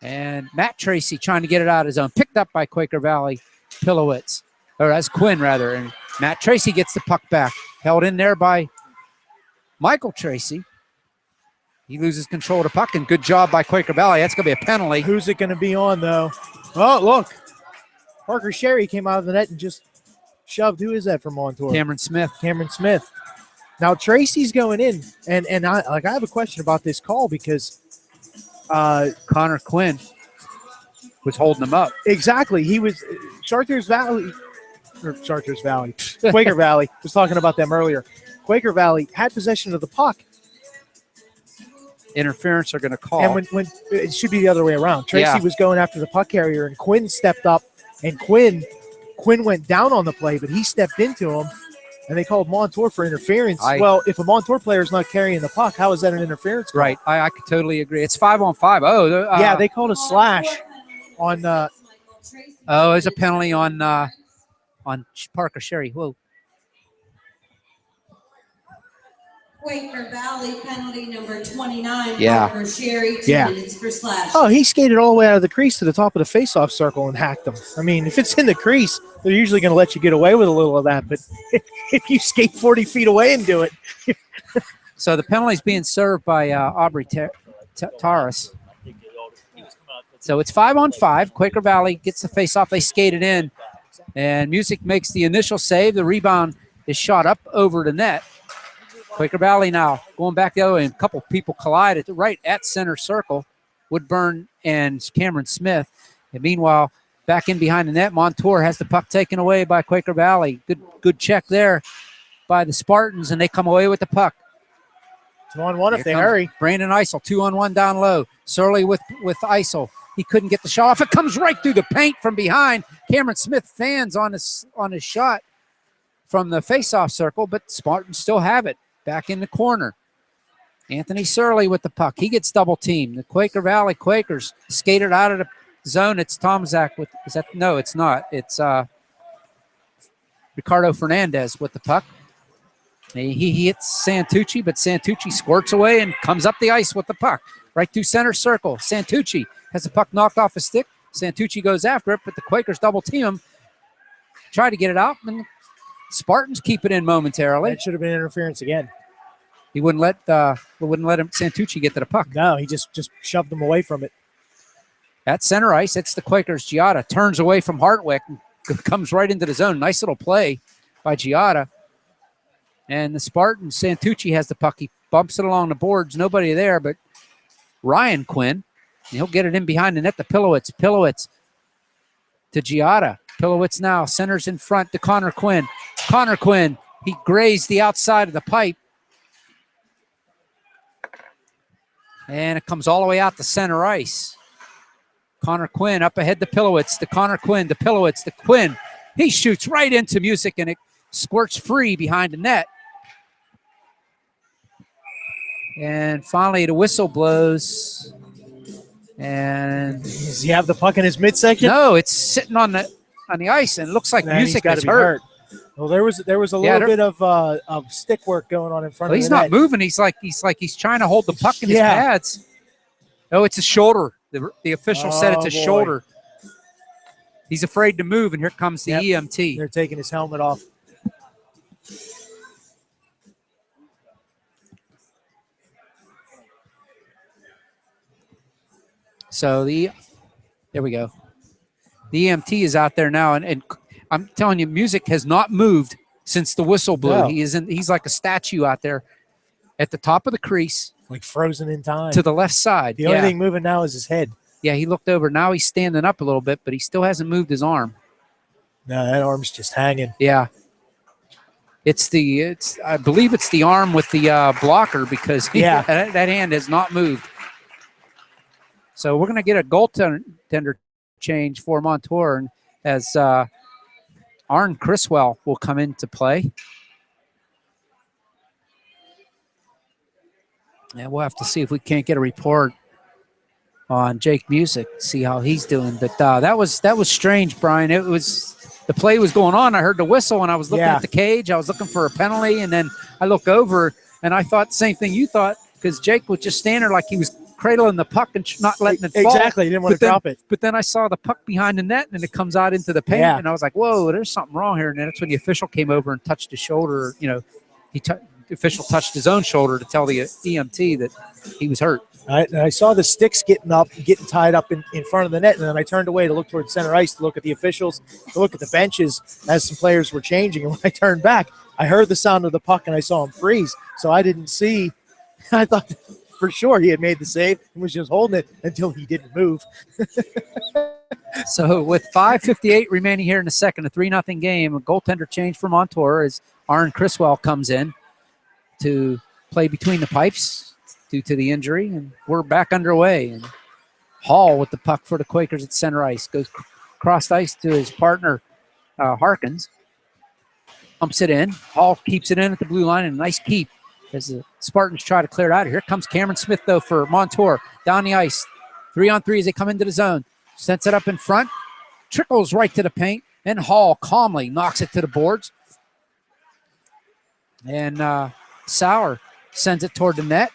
S1: And Matt Tracy trying to get it out of his own, picked up by Quaker Valley, Pilowitz, or as Quinn rather. And Matt Tracy gets the puck back, held in there by Michael Tracy. He loses control of the puck, and good job by Quaker Valley. That's going to be a penalty.
S2: Who's it going to be on, though? Oh, look. Parker Sherry came out of the net and just shoved. Who is that from Montour?
S1: Cameron Smith.
S2: Cameron Smith. Now, Tracy's going in, and I have a question about this call because
S1: Connor Quinn was holding him up.
S2: exactly. He was Quaker Valley was talking about them earlier. Quaker Valley had possession of the puck.
S1: Interference are going to call.
S2: And when it should be the other way around. Tracy was going after the puck carrier, and Quinn stepped up, and Quinn went down on the play, but he stepped into him, and they called Montour for interference. Well, if a Montour player is not carrying the puck, how is that an interference call?
S1: Right. I could totally agree. It's 5-on-5.
S2: Yeah, they called a slash on
S1: it's a penalty on Parker Sherry. Whoa.
S3: Quaker Valley penalty number 29.
S1: Yeah.
S3: Parker Sherry, 2
S2: Yeah.
S3: minutes for slash.
S2: Oh, he skated all the way out of the crease to the top of the faceoff circle and hacked them. I mean, if it's in the crease, they're usually going to let you get away with a little of that. But if you skate 40 feet away and do it.
S1: So the penalty is being served by Aubrey Taras. So it's 5-on-5. Quaker Valley gets the faceoff. They skate it in. And Music makes the initial save. The rebound is shot up over the net. Quaker Valley now going back the other way, and a couple people collide right at center circle. Woodburn and Cameron Smith. And meanwhile, back in behind the net, Montour has the puck taken away by Quaker Valley. Good check there by the Spartans, and they come away with the puck.
S2: 2-on-1 if they hurry.
S1: Brandon Isel, 2-on-1 down low. Surly with Isel. He couldn't get the shot off. It comes right through the paint from behind. Cameron Smith fans on his shot from the faceoff circle, but Spartans still have it. Back in the corner. Anthony Surly with the puck. He gets double teamed. The Quaker Valley Quakers skated out of the zone. It's Tomzak with no, it's not. It's Ricardo Fernandez with the puck. He hits Santucci, but Santucci squirts away and comes up the ice with the puck. Right through center circle. Santucci has the puck knocked off his stick. Santucci goes after it, but the Quakers double team him. Try to get it out, and Spartans keep it in momentarily.
S2: That should have been interference again.
S1: He wouldn't let Santucci get to the puck.
S2: No, he just shoved him away from it.
S1: At center ice, it's the Quakers. Giada turns away from Hartwick and comes right into the zone. Nice little play by Giada. And the Spartans, Santucci has the puck. He bumps it along the boards. Nobody there, but Ryan Quinn. And he'll get it in behind the net to Pilowitz. Pilowitz to Giada. Pilowitz now centers in front to Connor Quinn. Connor Quinn, he grazed the outside of the pipe. And it comes all the way out to center ice. Connor Quinn up ahead to Pilowitz, to Connor Quinn, to Pilowitz, to Quinn. He shoots right into Music, and it squirts free behind the net. And finally, the whistle blows. And
S2: does he have the puck in his midsection?
S1: No, it's sitting on the ice, and it looks like Music is hurt.
S2: Well, there was a little bit of stick work going on in front of the
S1: he's
S2: net.
S1: not moving. He's trying to hold the puck in his pads. Oh, it's a shoulder. The official said it's a shoulder. He's afraid to move, and here comes the EMT.
S2: They're taking his helmet off.
S1: So there we go. The EMT is out there now, and I'm telling you, Music has not moved since the whistle blew.
S2: No.
S1: He's like a statue out there at the top of the crease.
S2: Like frozen in time.
S1: To the left side.
S2: The only thing moving now is his head.
S1: Yeah, he looked over. Now he's standing up a little bit, but he still hasn't moved his arm.
S2: No, that arm's just hanging.
S1: Yeah. I believe it's the arm with the blocker, because that hand has not moved. So we're going to get a goaltender change for Montour, and as Arn Criswell will come into play. And we'll have to see if we can't get a report on Jake Music, see how he's doing. But that was strange, Brian. The play was going on. I heard the whistle, and I was looking at the cage. I was looking for a penalty, and then I look over, and I thought the same thing you thought, because Jake was just standing there like he was cradling the puck and not letting it fall.
S2: Exactly. He didn't want to drop it.
S1: But then I saw the puck behind the net, and it comes out into the paint, and I was like, whoa, there's something wrong here. And then that's when the official came over and touched his shoulder. You know, official touched his own shoulder to tell the EMT that he was hurt.
S2: I saw the sticks getting tied up in front of the net, and then I turned away to look towards center ice to look at the officials, to look at the benches as some players were changing. And when I turned back, I heard the sound of the puck, and I saw him freeze. So I didn't see – I thought for sure he had made the save and was just holding it until he didn't move.
S1: So with 5:58 remaining here in the second, a 3-0 game, a goaltender change for Montour as Aaron Criswell comes in to play between the pipes due to the injury, and we're back underway. And Hall with the puck for the Quakers at center ice goes cross ice to his partner Harkins, pumps it in. Hall keeps it in at the blue line, and a nice keep as the Spartans try to clear it out. Here comes Cameron Smith though for Montour down the ice, 3-on-3 as they come into the zone. Sends it up in front, trickles right to the paint, and Hall calmly knocks it to the boards. And Sauer sends it toward the net,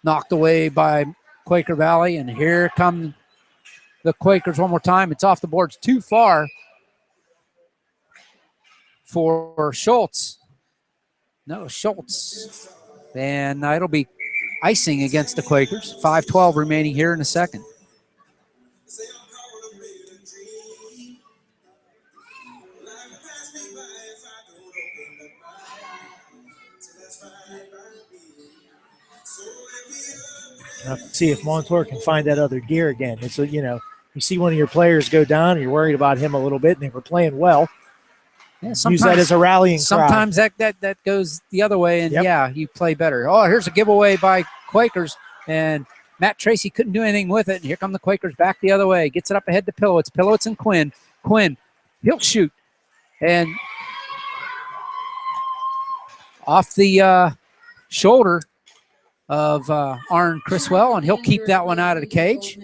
S1: knocked away by Quaker Valley, and here come the Quakers one more time. It's off the boards too far for Schultz. No, Schultz. And it'll be icing against the Quakers. 5:12 remaining here in the second.
S2: See if Montour can find that other gear again. It's you see one of your players go down, and you're worried about him a little bit, and they were playing well.
S1: Yeah,
S2: use that as a rallying cry.
S1: Sometimes that goes the other way, and yeah, you play better. Oh, here's a giveaway by Quakers, and Matt Tracy couldn't do anything with it. And here come the Quakers back the other way. Gets it up ahead to Pillowitz. Pillowitz and Quinn. Quinn, he'll shoot, and off the shoulder of Arn Criswell, and he'll keep that one out of the cage.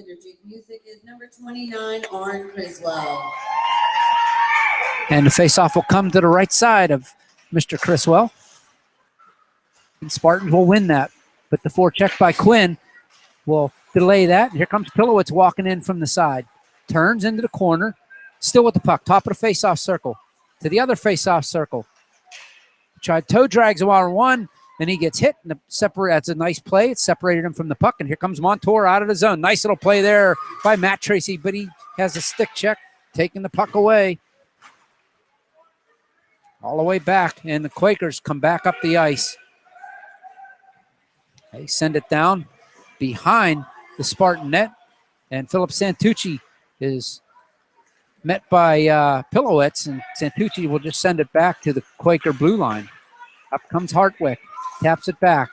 S3: Music is number 29, Arn Criswell.
S1: And the faceoff will come to the right side of Mr. Criswell. And Spartans will win that. But the forecheck by Quinn will delay that. And here comes Pillowitz walking in from the side. Turns into the corner. Still with the puck. Top of the faceoff circle. To the other faceoff circle. Tried toe drags a 1-on-1. And he gets hit. And that's a nice play. It separated him from the puck. And here comes Montour out of the zone. Nice little play there by Matt Tracy. But he has a stick check. Taking the puck away. All the way back. And the Quakers come back up the ice. They send it down behind the Spartan net. And Philip Santucci is met by Pillowitz. And Santucci will just send it back to the Quaker blue line. Up comes Hartwick. Taps it back.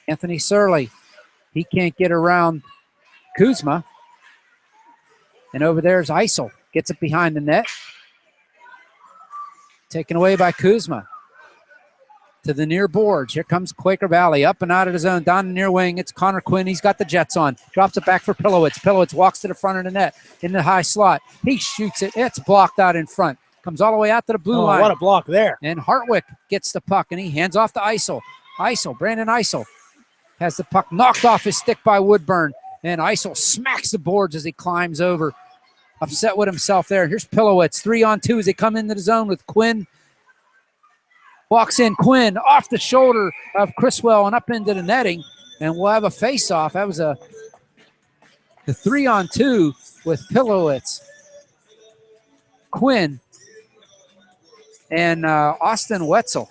S1: Anthony Surley. He can't get around Kuzma. And over there's Isel. Gets it behind the net. Taken away by Kuzma. To the near boards. Here comes Quaker Valley. Up and out of the zone. Down the near wing. It's Connor Quinn. He's got the Jets on. Drops it back for Pillowitz. Pillowitz walks to the front of the net. In the high slot. He shoots it. It's blocked out in front. Comes all the way out to the blue line.
S2: What a block there.
S1: And Hartwick gets the puck, and he hands off to Isel. Brandon Isel has the puck knocked off his stick by Woodburn. And Isel smacks the boards as he climbs over. Upset with himself there. Here's Pillowitz. 3-on-2 as they come into the zone with Quinn. Walks in Quinn off the shoulder of Criswell and up into the netting. And we'll have a face-off. That was the 3-on-2 with Pillowitz, Quinn, and Austin Wetzel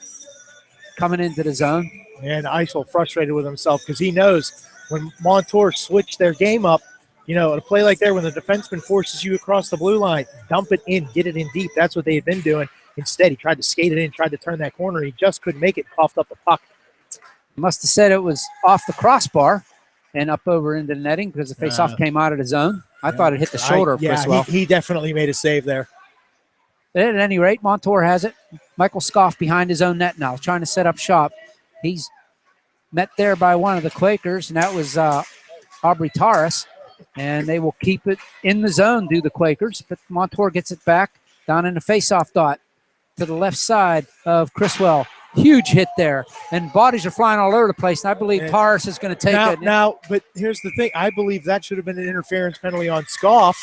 S1: coming into the zone.
S2: And Isel frustrated with himself because he knows when Montour switched their game up, a play like there when the defenseman forces you across the blue line, dump it in, get it in deep. That's what they had been doing. Instead, he tried to skate it in, tried to turn that corner. He just couldn't make it, coughed up the puck.
S1: Must have said it was off the crossbar and up over into the netting because the faceoff came out of the zone. I thought it hit the shoulder of Criswell.
S2: He definitely made a save there.
S1: At any rate, Montour has it. Michael Scoff behind his own net now, trying to set up shop. He's met there by one of the Quakers, and that was Aubrey Taras. And they will keep it in the zone, do the Quakers. But Montour gets it back down in the faceoff dot to the left side of Criswell. Huge hit there. And bodies are flying all over the place. And I believe Taras is going to take it.
S2: Now, but here's the thing. I believe that should have been an interference penalty on Scoff.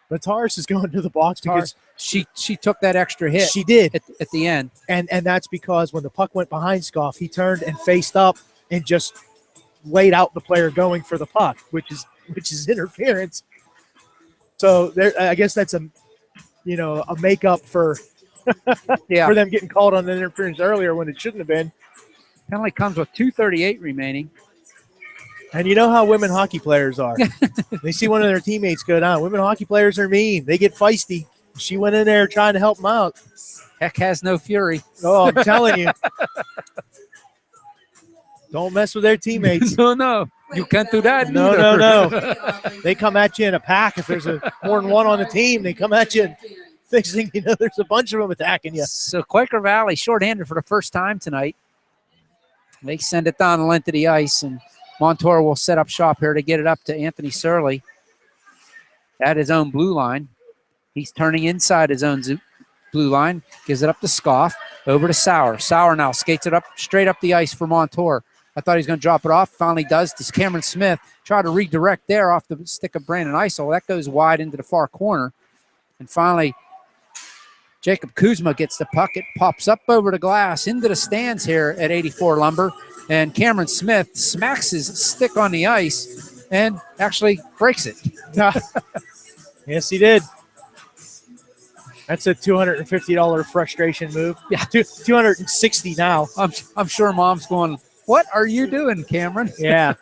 S2: But Taurus is going to the box because
S1: she took that extra hit.
S2: She did
S1: at the end,
S2: and that's because when the puck went behind Scoff, he turned and faced up and just laid out the player going for the puck, which is interference. So there, I guess that's a makeup for for them getting called on the interference earlier when it shouldn't have been.
S1: Penalty comes with 2:38 remaining.
S2: And you know how women hockey players are. They see one of their teammates go down. Women hockey players are mean. They get feisty. She went in there trying to help them out.
S1: Heck has no fury.
S2: Oh, I'm telling you. Don't mess with their teammates.
S1: No. You can't do that.
S2: No. They come at you in a pack. If there's more than one on the team, they come at you. Next thing you know, there's a bunch of them attacking you.
S1: So Quaker Valley shorthanded for the first time tonight. They send it down the length of the ice, and Montour will set up shop here to get it up to Anthony Surley at his own blue line. He's turning inside his own blue line, gives it up to Scoff, over to Sauer. Sauer now skates it up straight up the ice for Montour. I thought he was going to drop it off. Finally does. Does Cameron Smith try to redirect there off the stick of Brandon Isel. That goes wide into the far corner. And finally, Jacob Kuzma gets the puck. It pops up over the glass into the stands here at 84 Lumber. And Cameron Smith smacks his stick on the ice and actually breaks it.
S2: Yes, he did. That's a $250 frustration move.
S1: Yeah,
S2: $260 now.
S1: I'm sure Mom's going, "What are you doing, Cameron?"
S2: Yeah.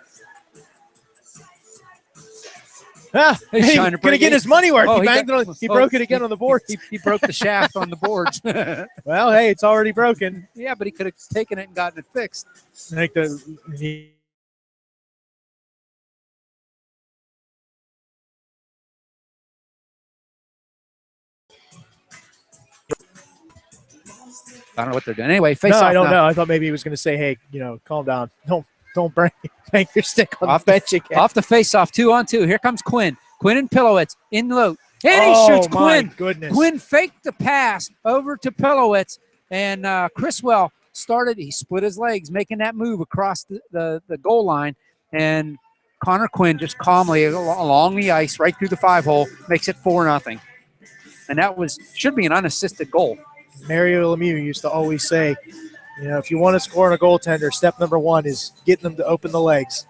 S2: He's
S1: trying to
S2: gonna get his money worth.
S1: Oh,
S2: he broke it again on the board.
S1: He broke the shaft on the boards.
S2: Well, hey, it's already broken.
S1: Yeah, but he could have taken it and gotten it fixed.
S2: I think
S1: I don't know what they're doing. Anyway, face off.
S2: I don't
S1: now.
S2: know. I thought maybe he was going to say, "Hey, calm down. Don't bang your stick on the bench again."
S1: Off the face-off, 2-on-2. Here comes Quinn. Quinn and Pillowitz in low. And he shoots Quinn.
S2: Goodness.
S1: Quinn faked the pass over to Pillowitz. And Criswell he split his legs, making that move across the goal line. And Connor Quinn just calmly along the ice, right through the 5-hole, makes it 4-0. And that should be an unassisted goal.
S2: Mario Lemieux used to always say, if you want to score on a goaltender, step number one is getting them to open the legs.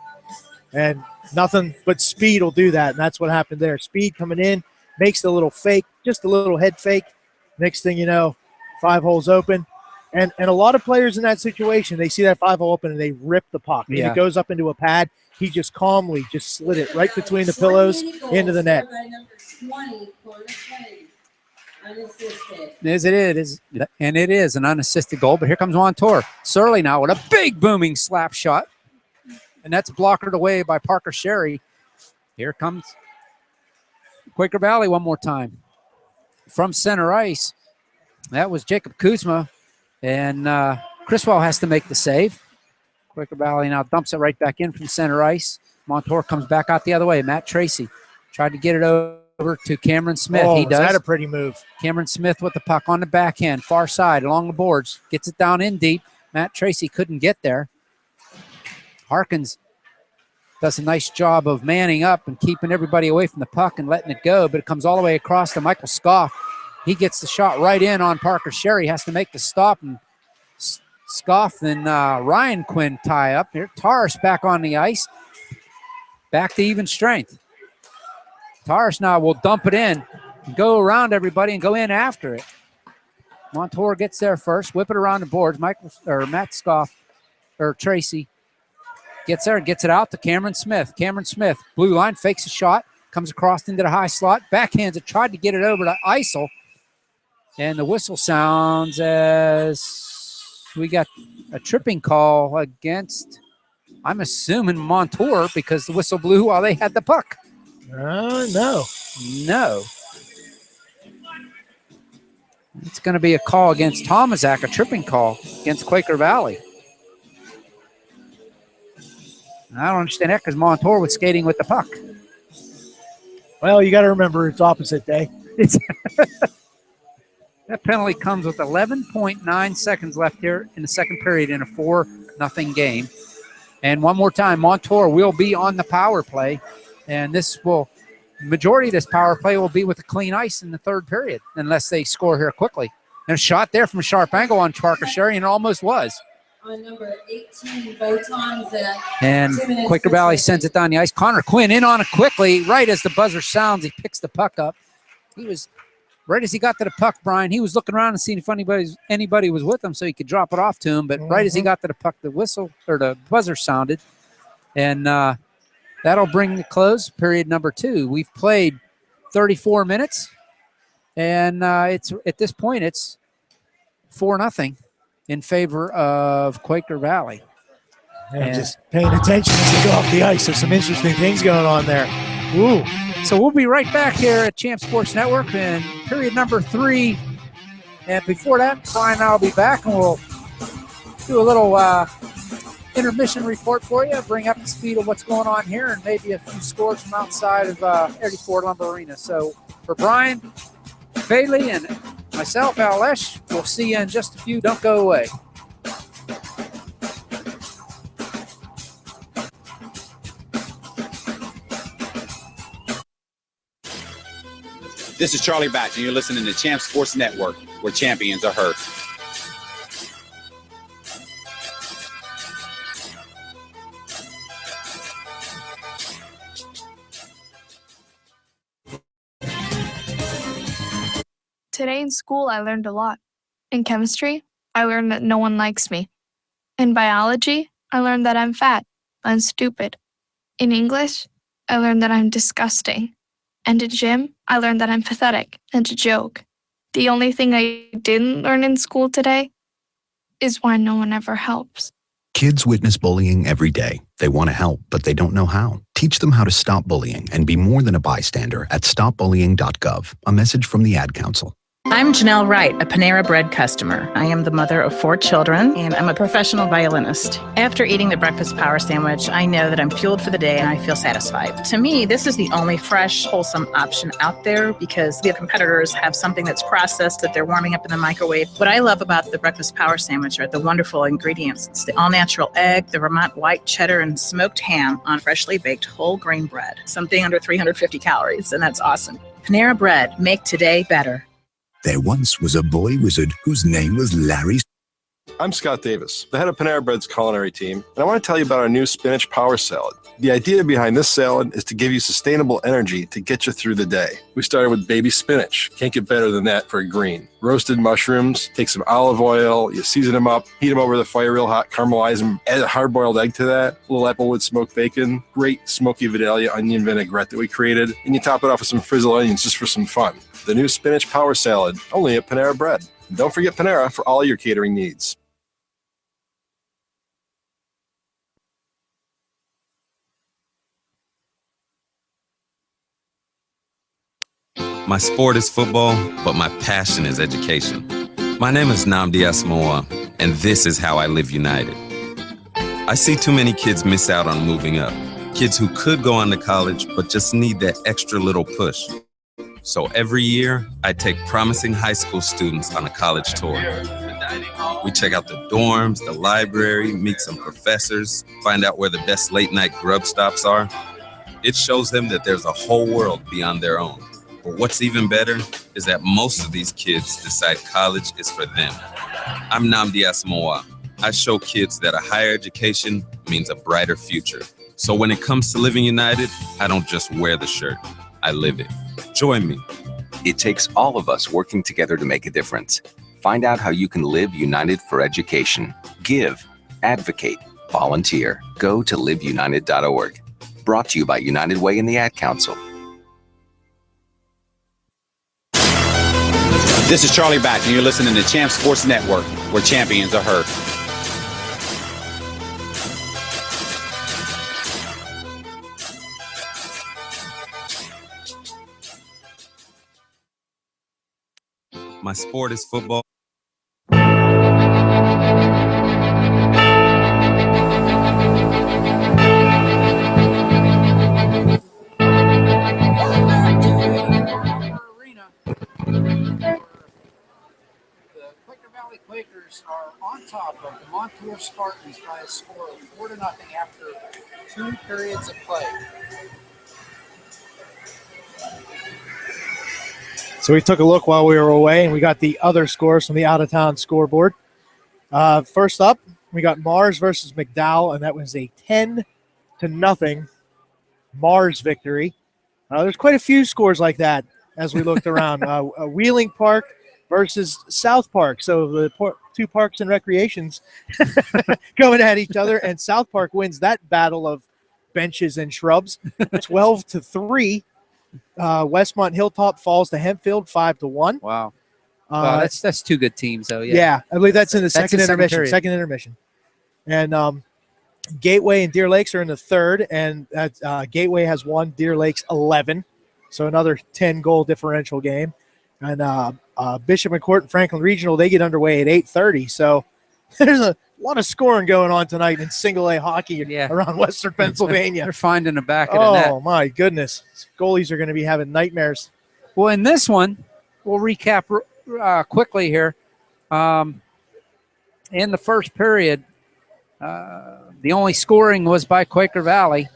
S2: And nothing but speed will do that, and that's what happened there. Speed coming in, makes the little fake, just a little head fake. Next thing you know, 5 holes open. And a lot of players in that situation, they see that 5-hole open and they rip the puck.
S1: Yeah.
S2: And it goes up into a pad. He just calmly just slid it right between the pillows into the net.
S1: It is, and it is an unassisted goal. But here comes Montour. Surley now with a big booming slap shot. And that's blockered away by Parker Sherry. Here comes Quaker Valley one more time. From center ice, that was Jacob Kuzma. And Criswell has to make the save. Quaker Valley now dumps it right back in from center ice. Montour comes back out the other way. Matt Tracy tried to get it over to Cameron Smith.
S2: Oh,
S1: he does.
S2: That a pretty move.
S1: Cameron Smith with the puck on the backhand, far side, along the boards. Gets it down in deep. Matt Tracy couldn't get there. Harkins does a nice job of manning up and keeping everybody away from the puck and letting it go, but it comes all the way across to Michael Scoff. He gets the shot right in on Parker Sherry, has to make the stop, and Scoff and Ryan Quinn tie up. Here, Tarish back on the ice. Back to even strength. Tarish now will dump it in and go around everybody and go in after it. Montour gets there first, whip it around the boards. Matt Scoff, or Tracy, gets there and gets it out to Cameron Smith. Cameron Smith, blue line, fakes a shot, comes across into the high slot, backhands it, tried to get it over to Isel. And the whistle sounds as we got a tripping call against, I'm assuming, Montour, because the whistle blew while they had the puck.
S2: No.
S1: It's going to be a call against Tomaszak, a tripping call against Quaker Valley. I don't understand that because Montour was skating with the puck.
S2: Well, you got to remember it's opposite day.
S1: That penalty comes with 11.9 seconds left here in the second period in a 4-0 game. And one more time, Montour will be on the power play, and this will majority of this power play will be with the clean ice in the third period, unless they score here quickly. And a shot there from a sharp angle on Parker Sherry, and it almost was.
S3: On number 18, Botan Zach.
S1: And Quaker Valley sends it down the ice. Connor Quinn in on it quickly. Right as the buzzer sounds, he picks the puck up. He was, right as he got to the puck, Brian, he was looking around and seeing if anybody was with him so he could drop it off to him. But right as he got to the puck, the whistle or the buzzer sounded. And that'll bring the close period number 2. We've played 34 minutes. And it's at this point, it's 4-0 in favor of Quaker Valley.
S2: And just paying attention as they go off the ice. There's some interesting things going on there. Ooh.
S1: So we'll be right back here at Champ Sports Network in period number 3. And before that, Brian and I will be back, and we'll do a little intermission report for you, bring up the speed of what's going on here, and maybe a few scores from outside of Eddie Ford Lumber Arena. So for Brian Fadeley and myself, Al Lesh, we'll see you in just a few. Don't go away.
S4: This is Charlie Batch, and you're listening to Champ Sports Network, where champions are heard.
S5: Today in school, I learned a lot. In chemistry, I learned that no one likes me. In biology, I learned that I'm fat and stupid. In English, I learned that I'm disgusting. And in gym, I learned that I'm pathetic and a joke. The only thing I didn't learn in school today is why no one ever helps.
S6: Kids witness bullying every day. They want to help, but they don't know how. Teach them how to stop bullying and be more than a bystander at stopbullying.gov. A message from the Ad Council.
S7: I'm Janelle Wright, a Panera Bread customer. I am the mother of 4 children, and I'm a professional violinist. After eating the breakfast power sandwich, I know that I'm fueled for the day and I feel satisfied. To me, this is the only fresh, wholesome option out there because the competitors have something that's processed that they're warming up in the microwave. What I love about the breakfast power sandwich are the wonderful ingredients. It's the all-natural egg, the Vermont white cheddar, and smoked ham on freshly baked whole grain bread. Something under 350 calories, and that's awesome. Panera Bread, make today better.
S8: There once was a boy wizard whose name was Larry.
S9: I'm Scott Davis, the head of Panera Bread's culinary team, and I want to tell you about our new spinach power salad. The idea behind this salad is to give you sustainable energy to get you through the day. We started with baby spinach. Can't get better than that for a green. Roasted mushrooms, take some olive oil, you season them up, heat them over the fire real hot, caramelize them, add a hard-boiled egg to that, a little applewood smoked bacon, great smoky Vidalia onion vinaigrette that we created, and you top it off with some frizzled onions just for some fun. The new spinach power salad, only at Panera Bread. And don't forget Panera for all your catering needs.
S10: My sport is football, but my passion is education. My name is Nnamdi Asamoah, and this is how I live united. I see too many kids miss out on moving up. Kids who could go on to college, but just need that extra little push. So every year, I take promising high school students on a college tour. We check out the dorms, the library, meet some professors, find out where the best late night grub stops are. It shows them that there's a whole world beyond their own. But what's even better is that most of these kids decide college is for them. I'm Nnamdi Asamoah. I show kids that a higher education means a brighter future. So when it comes to living united, I don't just wear the shirt, I live it. Join me.
S11: It takes all of us working together to make a difference. Find out how you can live united for education. Give, advocate, volunteer. Go to liveunited.org. Brought to you by United Way and the Ad Council.
S4: This is Charlie Batch, and you're listening to Champ Sports Network, where champions are heard.
S10: My sport is football.
S1: Quakers are on top of the Montour Spartans by a score of 4-0 after 2 periods of play.
S2: So we took a look while we were away, and we got the other scores from the out-of-town scoreboard. First up, we got Mars versus McDowell, and that was a 10-0 Mars victory. There's quite a few scores like that as we looked around. Wheeling Park versus South Park. So the two parks and recreations going at each other, and South Park wins that battle of benches and shrubs 12-3. Westmont Hilltop falls to Hempfield 5-1.
S1: Wow. That's two good teams, though.
S2: Yeah, I believe that's in the second intermission. And Gateway and Deer Lakes are in the third, and Gateway has 1, Deer Lakes 11. So another 10-goal differential game. And Bishop McCourt and Franklin Regional, they get underway at 8:30. So there's a lot of scoring going on tonight in single-A hockey around Western Pennsylvania.
S1: They're finding the back of the net.
S2: Oh, my goodness. Goalies are going to be having nightmares.
S1: Well, in this one, we'll recap quickly here. In the first period, the only scoring was by Quaker Valley,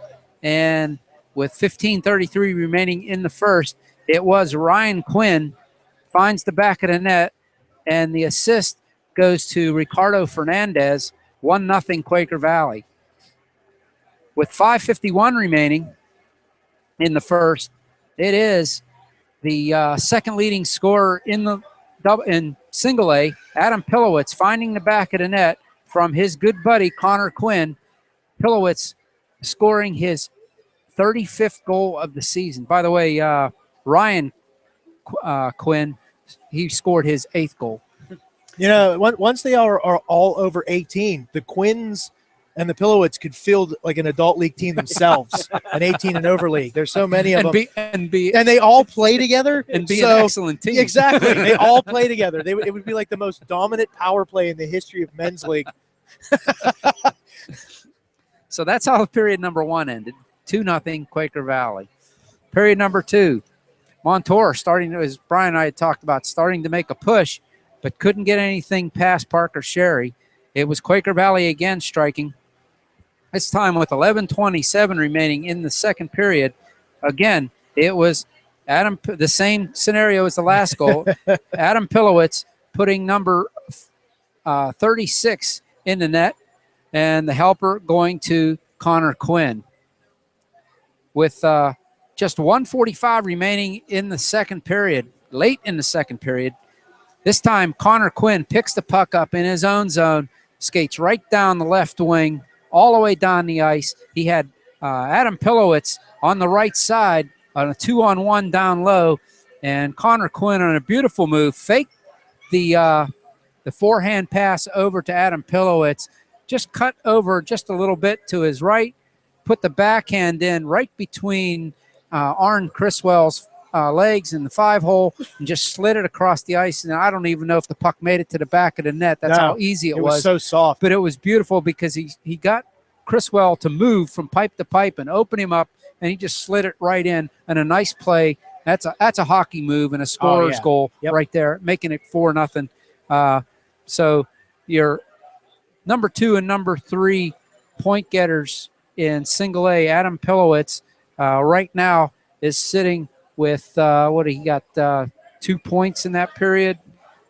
S1: and with 15:33 remaining in the first, it was Ryan Quinn finds the back of the net, and the assist goes to Ricardo Fernandez, 1-0 Quaker Valley. With 5:51 remaining in the first, it is the second leading scorer in single A, Adam Pilowitz, finding the back of the net from his good buddy Connor Quinn. Pilowitz scoring his 35th goal of the season. By the way, Ryan Quinn, he scored his 8th goal.
S2: You know, once they are all over 18, the Quinns and the Pilowitz could field like an adult league team themselves, an 18 and over league. There's so many of them. And they all play together.
S1: And be an excellent team.
S2: Exactly. They all play together. It would be like the most dominant power play in the history of men's league.
S1: So that's how period number 1 ended. 2-0 Quaker Valley. Period number 2, Montour starting, as Brian and I had talked about, starting to make a push, but couldn't get anything past Parker Sherry. It was Quaker Valley again striking, this time with 11:27 remaining in the second period. Again, it was the same scenario as the last goal. Adam Pilowitz putting number 36 in the net, and the helper going to Connor Quinn. With just 1:45 remaining in the second period, late in the second period, this time Connor Quinn picks the puck up in his own zone, skates right down the left wing, all the way down the ice. He had Adam Pilowitz on the right side on a 2-on-1 down low, and Connor Quinn on a beautiful move faked the forehand pass over to Adam Pilowitz, just cut over just a little bit to his right, put the backhand in right between Arn Criswell's legs in the 5-hole, and just slid it across the ice. And I don't even know if the puck made it to the back of the net. That's how easy it was.
S2: It was so soft.
S1: But it was beautiful because he got Criswell to move from pipe to pipe and open him up, and he just slid it right in. And a nice play. That's a hockey move and a scorer's goal right there, making it 4-0. So your number 2 and number 3 point getters in single A, Adam Pilowitz, right now is sitting with, he got 2 points in that period.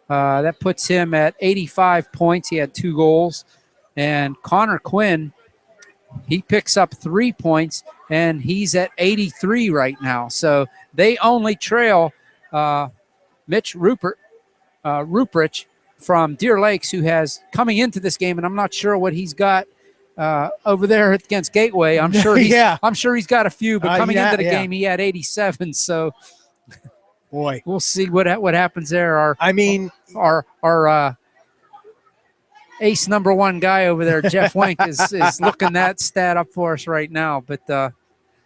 S1: That puts him at 85 points. He had 2 goals. And Connor Quinn, he picks up 3 points, and he's at 83 right now. So they only trail Mitch Ruprich from Deer Lakes, who has coming into this game, and I'm not sure what he's got over there against Gateway. I'm sure he's got a few, but coming into the game, he had 87. So,
S2: boy,
S1: we'll see what happens there. Our ace number 1 guy over there, Jeff Wink, is looking that stat up for us right now. But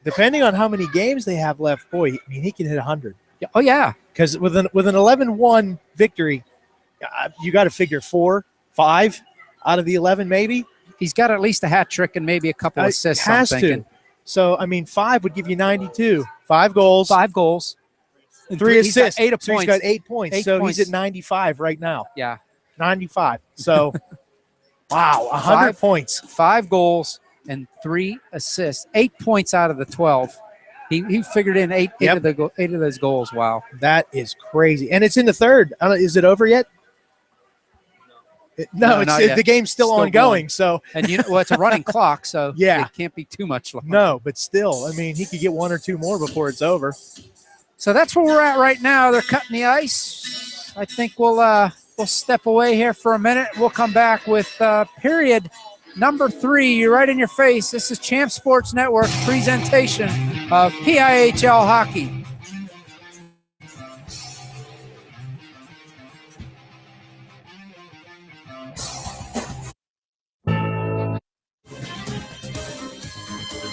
S2: depending on how many games they have left, boy, I mean, he can hit 100.
S1: Oh yeah,
S2: because with an 11-1 victory, you got to figure 4, 5 out of the 11 maybe.
S1: He's got at least a hat trick and maybe a couple assists.
S2: Has
S1: I'm thinking.
S2: To. So I mean, 5 would give you 92. 5 goals.
S1: 5 goals.
S2: 3 assists.
S1: 8
S2: so
S1: points.
S2: He's got 8 points. He's at 95 right now.
S1: Yeah,
S2: 95. So, wow, 100 points.
S1: 5 goals and 3 assists. 8 points out of the 12. He figured in eight of those goals. Wow.
S2: That is crazy. And it's in the third. Is it over yet? No, the game's still ongoing.
S1: Going.
S2: So,
S1: and it's a running clock, so
S2: yeah,
S1: it can't be too much longer.
S2: No, but still, I mean, he could get one or two more before it's over.
S1: So that's where we're at right now. They're cutting the ice. I think we'll step away here for a minute. We'll come back with period number 3. You're right in your face. This is Champ Sports Network presentation of PIHL hockey.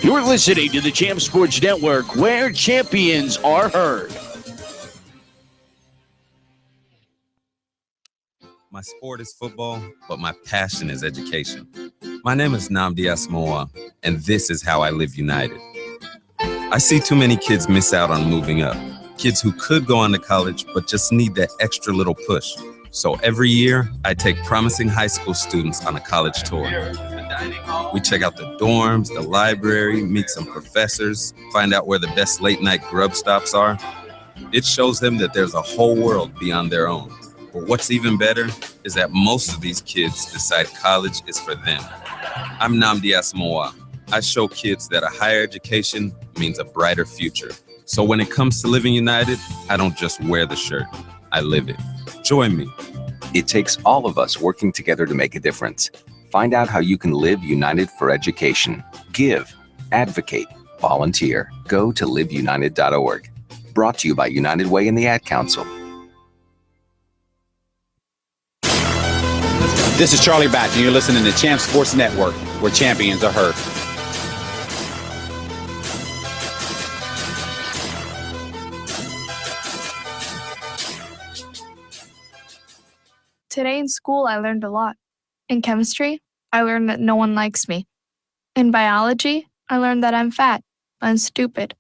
S12: You're listening to the Champ Sports Network, where champions are heard.
S10: My sport is football, but my passion is education. My name is Nnamdi Asomugha, and this is how I live united. I see too many kids miss out on moving up. Kids who could go on to college, but just need that extra little push. So every year, I take promising high school students on a college tour. We check out the dorms, the library, meet some professors, find out where the best late-night grub stops are. It shows them that there's a whole world beyond their own. But what's even better is that most of these kids decide college is for them. I'm Nnamdi Asomugha. I show kids that a higher education means a brighter future. So when it comes to living united, I don't just wear the shirt, I live it. Join me.
S11: It takes all of us working together to make a difference. Find out how you can live united for education. Give, advocate, volunteer. Go to liveunited.org. Brought to you by United Way and the Ad Council.
S4: This is Charlie Batch, and you're listening to Champ Sports Network, where champions are heard.
S5: Today in school, I learned a lot. In chemistry, I learned that no one likes me. In biology, I learned that I'm fat and stupid.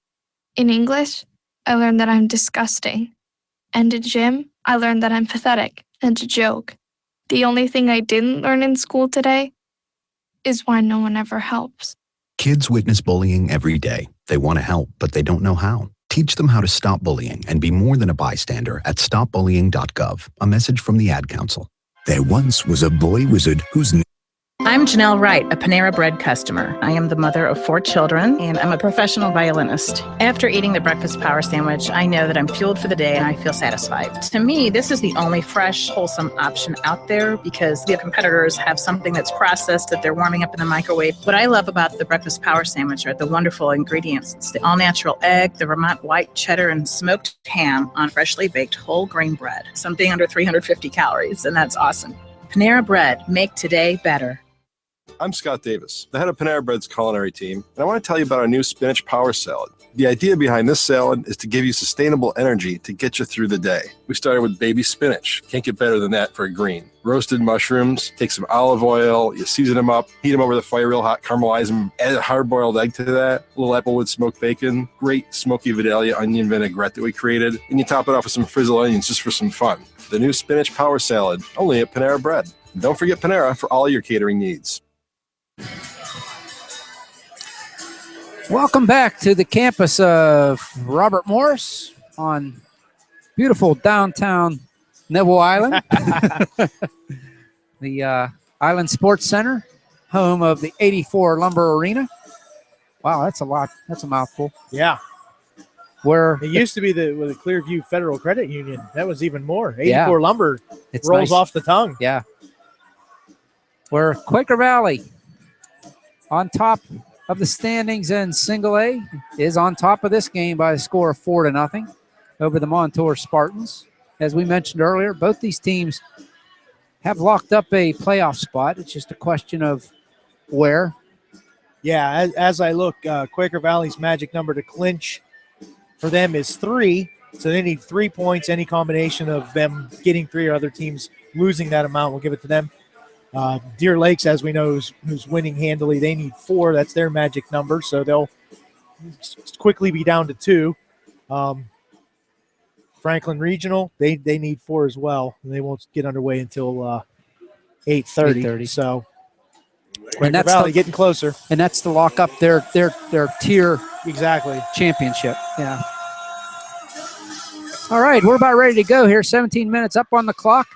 S5: In English, I learned that I'm disgusting. And in gym, I learned that I'm pathetic and a joke. The only thing I didn't learn in school today is why no one ever helps.
S6: Kids witness bullying every day. They want to help, but they don't know how. Teach them how to stop bullying and be more than a bystander at stopbullying.gov. A message from the Ad Council.
S8: There once was a boy wizard whose name...
S7: I'm Janelle Wright, a Panera Bread customer. I am the mother of 4 children, and I'm a professional violinist. After eating the breakfast power sandwich, I know that I'm fueled for the day and I feel satisfied. To me, this is the only fresh, wholesome option out there because the competitors have something that's processed that they're warming up in the microwave. What I love about the breakfast power sandwich are the wonderful ingredients. It's the all-natural egg, the Vermont white cheddar, and smoked ham on freshly baked whole grain bread. Something under 350 calories, and that's awesome. Panera Bread, make today better.
S9: I'm Scott Davis, the head of Panera Bread's culinary team, and I want to tell you about our new spinach power salad. The idea behind this salad is to give you sustainable energy to get you through the day. We started with baby spinach. Can't get better than that for a green. Roasted mushrooms, take some olive oil, you season them up, heat them over the fire real hot, caramelize them, add a hard-boiled egg to that, a little applewood smoked bacon, great smoky Vidalia onion vinaigrette that we created, and you top it off with some frizzled onions just for some fun. The new spinach power salad, only at Panera Bread. And don't forget Panera for all your catering needs.
S1: Welcome back to the campus of Robert Morris on beautiful downtown Neville Island. The Island Sports Center, home of the 84 Lumber Arena. Wow, that's a lot. That's a mouthful.
S2: Yeah.
S1: Where
S2: it used to be the Clearview Federal Credit Union. That was even more. 84 Lumber rolls
S1: nice.
S2: Off the tongue.
S1: Yeah. Where Quaker Valley, on top of the standings in Single A, is on top of this game by a score of 4-0 over the Montour Spartans. As we mentioned earlier, both these teams have locked up a playoff spot. It's just a question of where.
S2: Yeah, as I look, Quaker Valley's magic number to clinch for them is 3. So they need 3 points. Any combination of them getting 3 or other teams losing that amount will give it to them. Deer Lakes, as we know, who's winning handily, they need 4. That's their magic number, so they'll quickly be down to 2. Franklin Regional, they need 4 as well, and they won't get underway until 8:30. So Quaker Valley getting closer.
S1: And that's to lock up their tier championship. Yeah. All right, we're about ready to go here. 17 minutes up on the clock.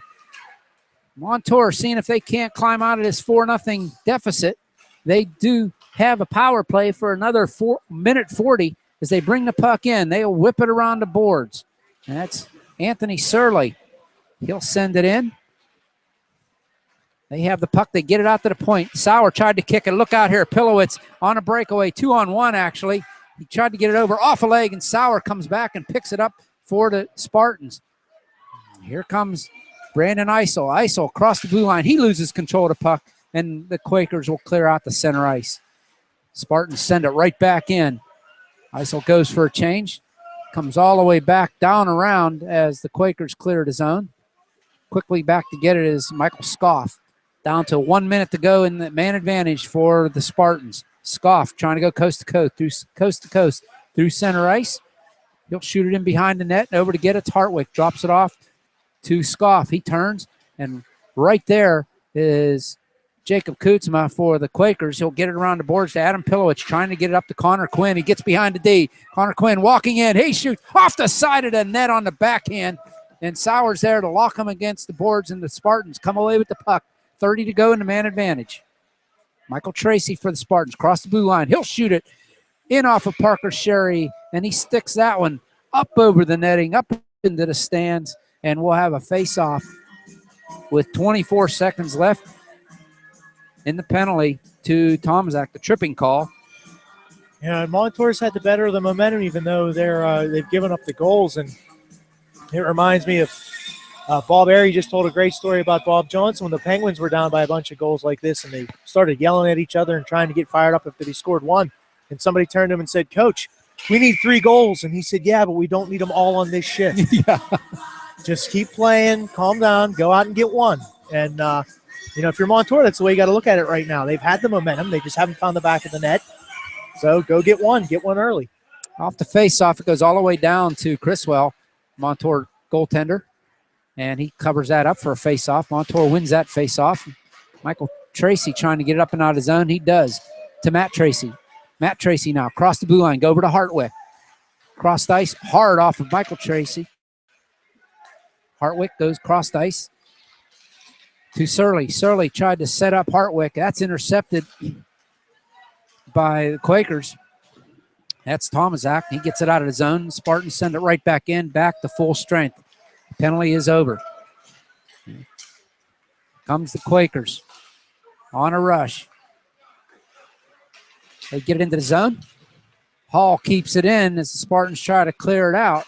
S1: Montour seeing if they can't climb out of this 4-0 deficit. They do have a power play for another 4-minute 40 as they bring the puck in. They'll whip it around the boards. And that's Anthony Surley. He'll send it in. They have the puck. They get it out to the point. Sauer tried to kick it. Look out here. Pilowitz on a breakaway. 2-on-1, actually. He tried to get it over off a leg, and Sauer comes back and picks it up for the Spartans. Here comes Brandon Eisel. Eisel across the blue line. He loses control of the puck, and the Quakers will clear out the center ice. Spartans send it right back in. Eisel goes for a change. Comes all the way back down around as the Quakers clear the zone. Quickly back to get it is Michael Scoff. Down to 1 minute to go in the man advantage for the Spartans. Scoff trying to go coast to coast through center ice. He'll shoot it in behind the net and over to get it. Hartwick drops it off to Scoff. He turns, and right there is Jacob Kutzma for the Quakers. He'll get it around the boards to Adam Pilowicz, trying to get it up to Connor Quinn. He gets behind the D. Connor Quinn walking in. He shoots off the side of the net on the backhand, and Sauer's there to lock him against the boards, and the Spartans come away with the puck. 30 to go in the man advantage. Michael Tracy for the Spartans, cross the blue line. He'll shoot it in off of Parker Sherry, and he sticks that one up over the netting, up into the stands, and we'll have a face-off with 24 seconds left in the penalty to Tomzak, the tripping call.
S2: Yeah, Montour's had the better of the momentum, even though they've given up the goals, and it reminds me of Bob Airy just told a great story about Bob Johnson when the Penguins were down by a bunch of goals like this, and they started yelling at each other and trying to get fired up after they scored one. And somebody turned to him and said, "Coach, we need 3 goals." And he said, "Yeah, but we don't need them all on this shift."
S1: Yeah.
S2: Just keep playing, calm down, go out and get one. And, if you're Montour, that's the way you got to look at it right now. They've had the momentum. They just haven't found the back of the net. So go get one early.
S1: Off the face-off, it goes all the way down to Criswell, Montour goaltender. And he covers that up for a face-off. Montour wins that face-off. Michael Tracy trying to get it up and out of his zone. He does to Matt Tracy. Matt Tracy now across the blue line. Go over to Hartwick. Cross ice hard off of Michael Tracy. Hartwick goes cross ice to Surley. Surley tried to set up Hartwick. That's intercepted by the Quakers. That's Tomaszak. He gets it out of the zone. Spartans send it right back in, back to full strength. Penalty is over. Comes the Quakers on a rush. They get it into the zone. Hall keeps it in as the Spartans try to clear it out.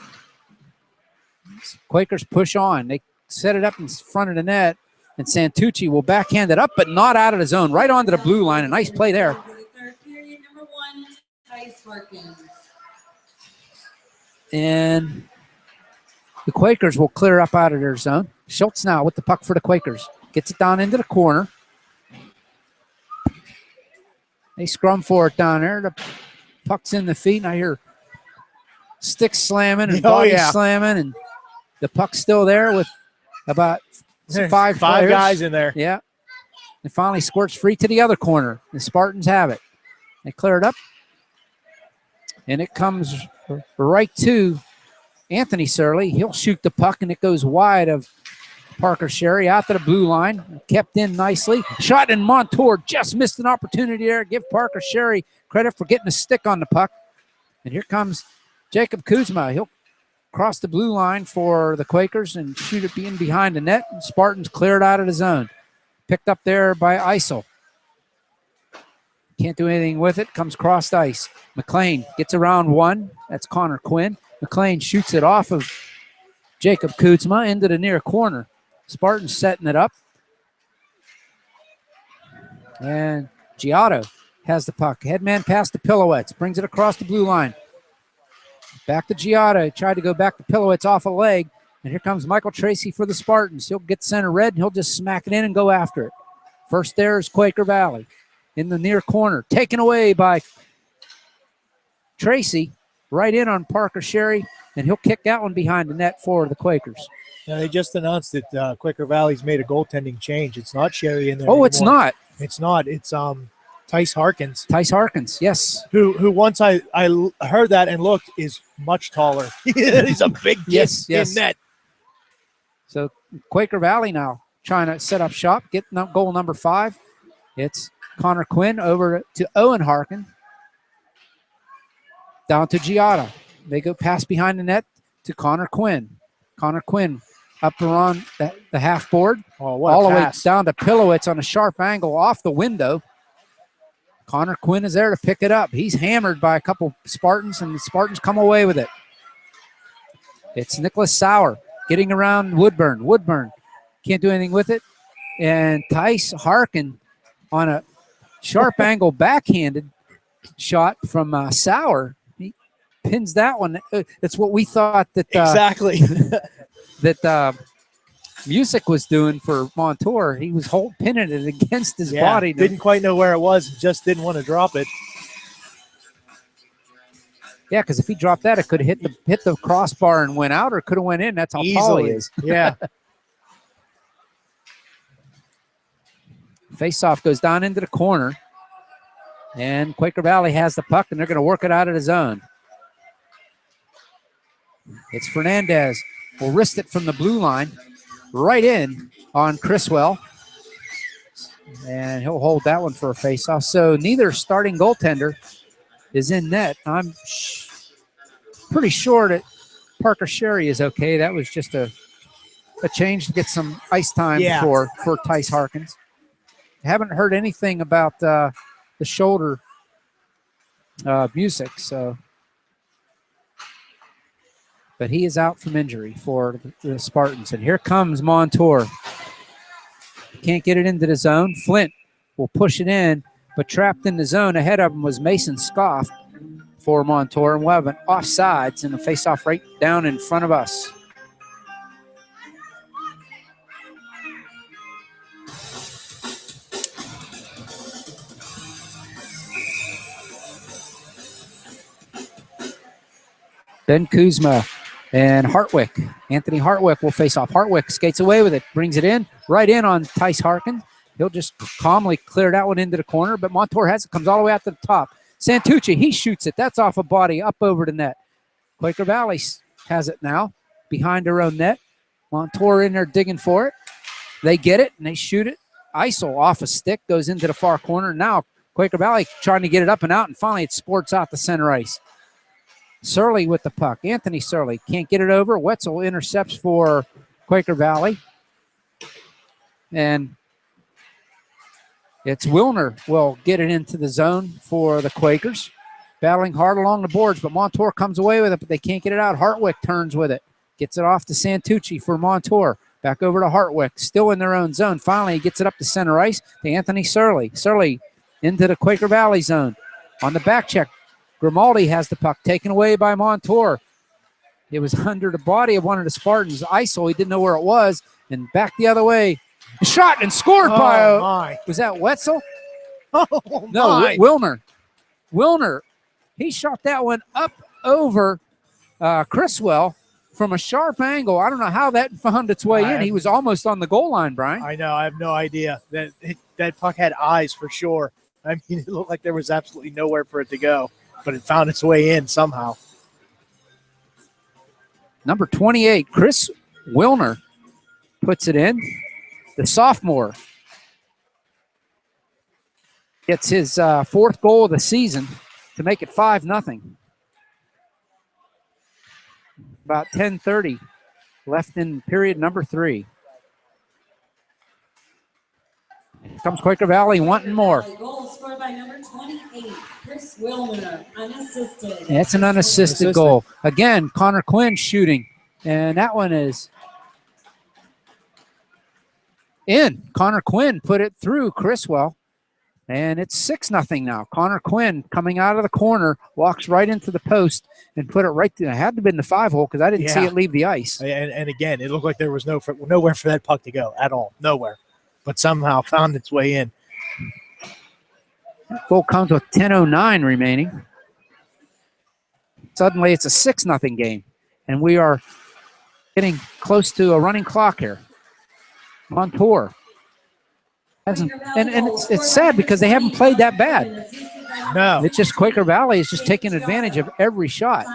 S1: Quakers push on. They set it up in front of the net, and Santucci will backhand it up, but not out of the zone. Right onto the blue line. A nice play there.
S3: For the third period, number 1, Ty Sparkins.
S1: And the Quakers will clear up out of their zone. Schultz now with the puck for the Quakers. Gets it down into the corner. They scrum for it down there. The puck's in the feet, and I hear sticks slamming and bodies slamming, and the puck's still there with about five
S2: guys in there.
S1: Yeah. It finally squirts free to the other corner. The Spartans have it. They clear it up, and it comes right to Anthony Surley. He'll shoot the puck, and it goes wide of Parker Sherry out to the blue line. Kept in nicely. Shot in Montour. Just missed an opportunity there. Give Parker Sherry credit for getting a stick on the puck. And here comes Jacob Kuzma. He'll cross the blue line for the Quakers and shoot it in behind the net. And Spartans cleared out of the zone. Picked up there by Eisel. Can't do anything with it. Comes crossed ice. McLean gets around one. That's Connor Quinn. McLean shoots it off of Jacob Kuzma into the near corner. Spartans setting it up. And Giotto has the puck. Headman pass to Pilowitz. Brings it across the blue line. Back to Giotto. Tried to go back to Pilowitz off a leg. And here comes Michael Tracy for the Spartans. He'll get center red, and he'll just smack it in and go after it. First there is Quaker Valley in the near corner. Taken away by Tracy. Right in on Parker Sherry, and he'll kick that one behind the net for the Quakers.
S2: Now, they just announced that Quaker Valley's made a goaltending change. It's not Sherry in there.
S1: Oh,
S2: anymore.
S1: it's not.
S2: It's not. It's Tice Harkins.
S1: Tice Harkins, yes.
S2: Who once I heard that and looked is much taller. He's a big kid in net.
S1: So Quaker Valley now trying to set up shop, get goal number 5. It's Connor Quinn over to Owen Harkin. Down to Giada. They go pass behind the net to Connor Quinn. Connor Quinn up around the half board.
S2: All
S1: the way down to Pilowitz on a sharp angle off the window. Connor Quinn is there to pick it up. He's hammered by a couple Spartans, and the Spartans come away with it. It's Nicholas Sauer getting around Woodburn. Woodburn can't do anything with it. And Tice Harkin on a sharp angle backhanded shot from Sauer. He pins that one. It's what we thought that
S2: exactly
S1: that Music was doing for Montour. He was pinning it against his body.
S2: Didn't quite know where it was. Just didn't want to drop it.
S1: Yeah, because if he dropped that, it could have hit the crossbar and went out, or it could have went in. That's how tall he is.
S2: Yeah.
S1: Face-off goes down into the corner, and Quaker Valley has the puck, and they're going to work it out of the zone. It's Fernandez. Will wrist it from the blue line right in on Criswell, and he'll hold that one for a face-off. So neither starting goaltender is in net. I'm pretty sure that Parker Sherry is okay. That was just a change to get some ice time for Tice Harkins. Haven't heard anything about the shoulder Music, so. But he is out from injury for the Spartans. And here comes Montour. Can't get it into the zone. Flint will push it in, but trapped in the zone ahead of him was Mason Scoff for Montour. And we'll have an offsides and a face-off right down in front of us. Ben Kuzma and Hartwick. Anthony Hartwick will face off. Hartwick skates away with it, brings it in, right in on Tice Harkin. He'll just calmly clear that one into the corner, but Montour has it, comes all the way out to the top. Santucci, he shoots it. That's off a body up over the net. Quaker Valley has it now behind their own net. Montour in there digging for it. They get it, and they shoot it. Isel off a stick, goes into the far corner. Now Quaker Valley trying to get it up and out, and finally it sports out the center ice. Surley with the puck. Anthony Surley can't get it over. Wetzel intercepts for Quaker Valley. And it's Wilner will get it into the zone for the Quakers. Battling hard along the boards, but Montour comes away with it, but they can't get it out. Hartwick turns with it. Gets it off to Santucci for Montour. Back over to Hartwick, still in their own zone. Finally, he gets it up to center ice to Anthony Surley. Surley into the Quaker Valley zone. On the back check, Grimaldi has the puck taken away by Montour. It was under the body of one of the Spartans. Isel, he didn't know where it was, and back the other way. Shot and scored by, was that Wetzel?
S2: Oh,
S1: no,
S2: my.
S1: Wilner. Wilner, he shot that one up over Criswell from a sharp angle. I don't know how that found its way in. He was almost on the goal line, Brian.
S2: I know. I have no idea. That puck had eyes for sure. I mean, it looked like there was absolutely nowhere for it to go, but it found its way in somehow.
S1: Number 28, Chris Wilner puts it in. The sophomore gets his fourth goal of the season to make it 5-0. About 10:30 left in period number 3. Here comes Quaker Valley wanting more.
S3: Goal scored by number 28, Chris Wilner, unassisted.
S1: That's an unassisted goal. Again, Connor Quinn shooting, and that one is in. Connor Quinn put it through Criswell, and it's 6-0 now. Connor Quinn coming out of the corner, walks right into the post and put it right there. It had to have been the 5-hole because I didn't see it leave the ice.
S2: And again, it looked like there was nowhere for that puck to go at all. Nowhere. But somehow found its way in.
S1: Goal comes with 10:09 remaining. Suddenly it's a 6-0 game, and we are getting close to a running clock here. Montour. And it's sad because they haven't played that bad.
S2: No.
S1: It's just Quaker Valley is just taking advantage of every shot.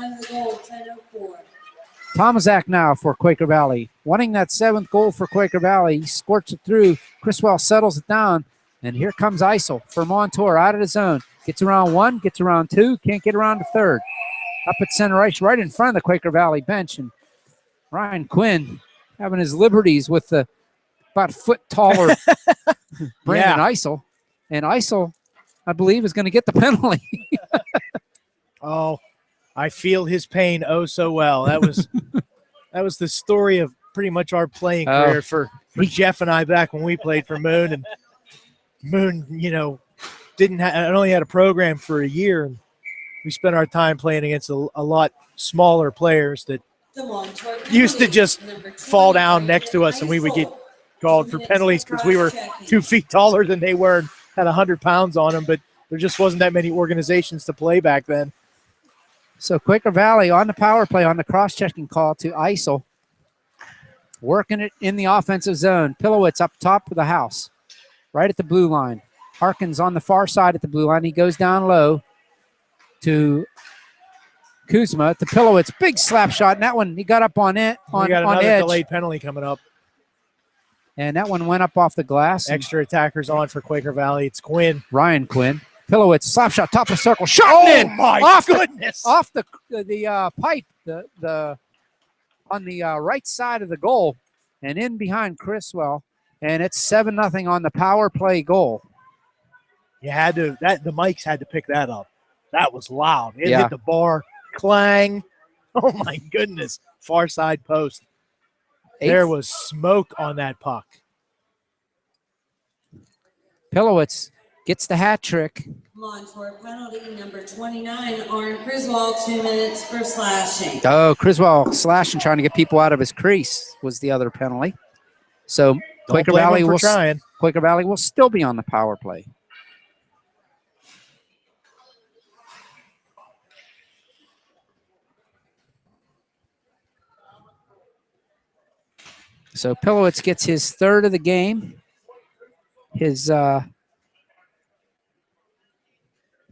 S1: Tomaszak now for Quaker Valley. Wanting that 7th goal for Quaker Valley. He squirts it through. Criswell settles it down. And here comes Isel for Montour out of the zone. Gets around 1, gets around 2, can't get around the 3rd. Up at center ice, right in front of the Quaker Valley bench. And Ryan Quinn having his liberties with the about a foot taller Brandon Isel. And Isel, I believe, is going to get the penalty.
S2: Oh, I feel his pain oh so well. That was the story of pretty much our playing career for Jeff and I back when we played for Moon. And Moon, only had a program for a year, and we spent our time playing against a lot smaller players that used to just fall down next to us, and we would get called for penalties because we were 2 feet taller than they were and had 100 pounds on them, but there just wasn't that many organizations to play back then.
S1: So Quaker Valley on the power play on the cross-checking call to Isel. Working it in the offensive zone. Pilowitz up top of the house, right at the blue line. Harkins on the far side at the blue line. He goes down low to Kuzma, to Pilowitz. Big slap shot. And that one, he got up on it.
S2: We got another delayed penalty coming up.
S1: And that one went up off the glass.
S2: Extra attackers on for Quaker Valley. It's Quinn.
S1: Ryan Quinn. Pilowitz, slap shot, top of the circle. Shot in!
S2: Oh, my goodness!
S1: Off the pipe, on the right side of the goal, and in behind Criswell. And it's 7-0 on the power play goal.
S2: You had to, the mics had to pick that up. That was loud. It hit the bar, clang. Oh my goodness. Far side post. There was smoke on that puck.
S1: Pilowitz gets the hat trick.
S3: Montour penalty number 29, Arn Criswell, 2 minutes for slashing.
S1: Oh, Criswell slashing, trying to get people out of his crease was the other penalty. So Quaker Valley will still be on the power play. So Pilowitz gets his 3rd of the game, his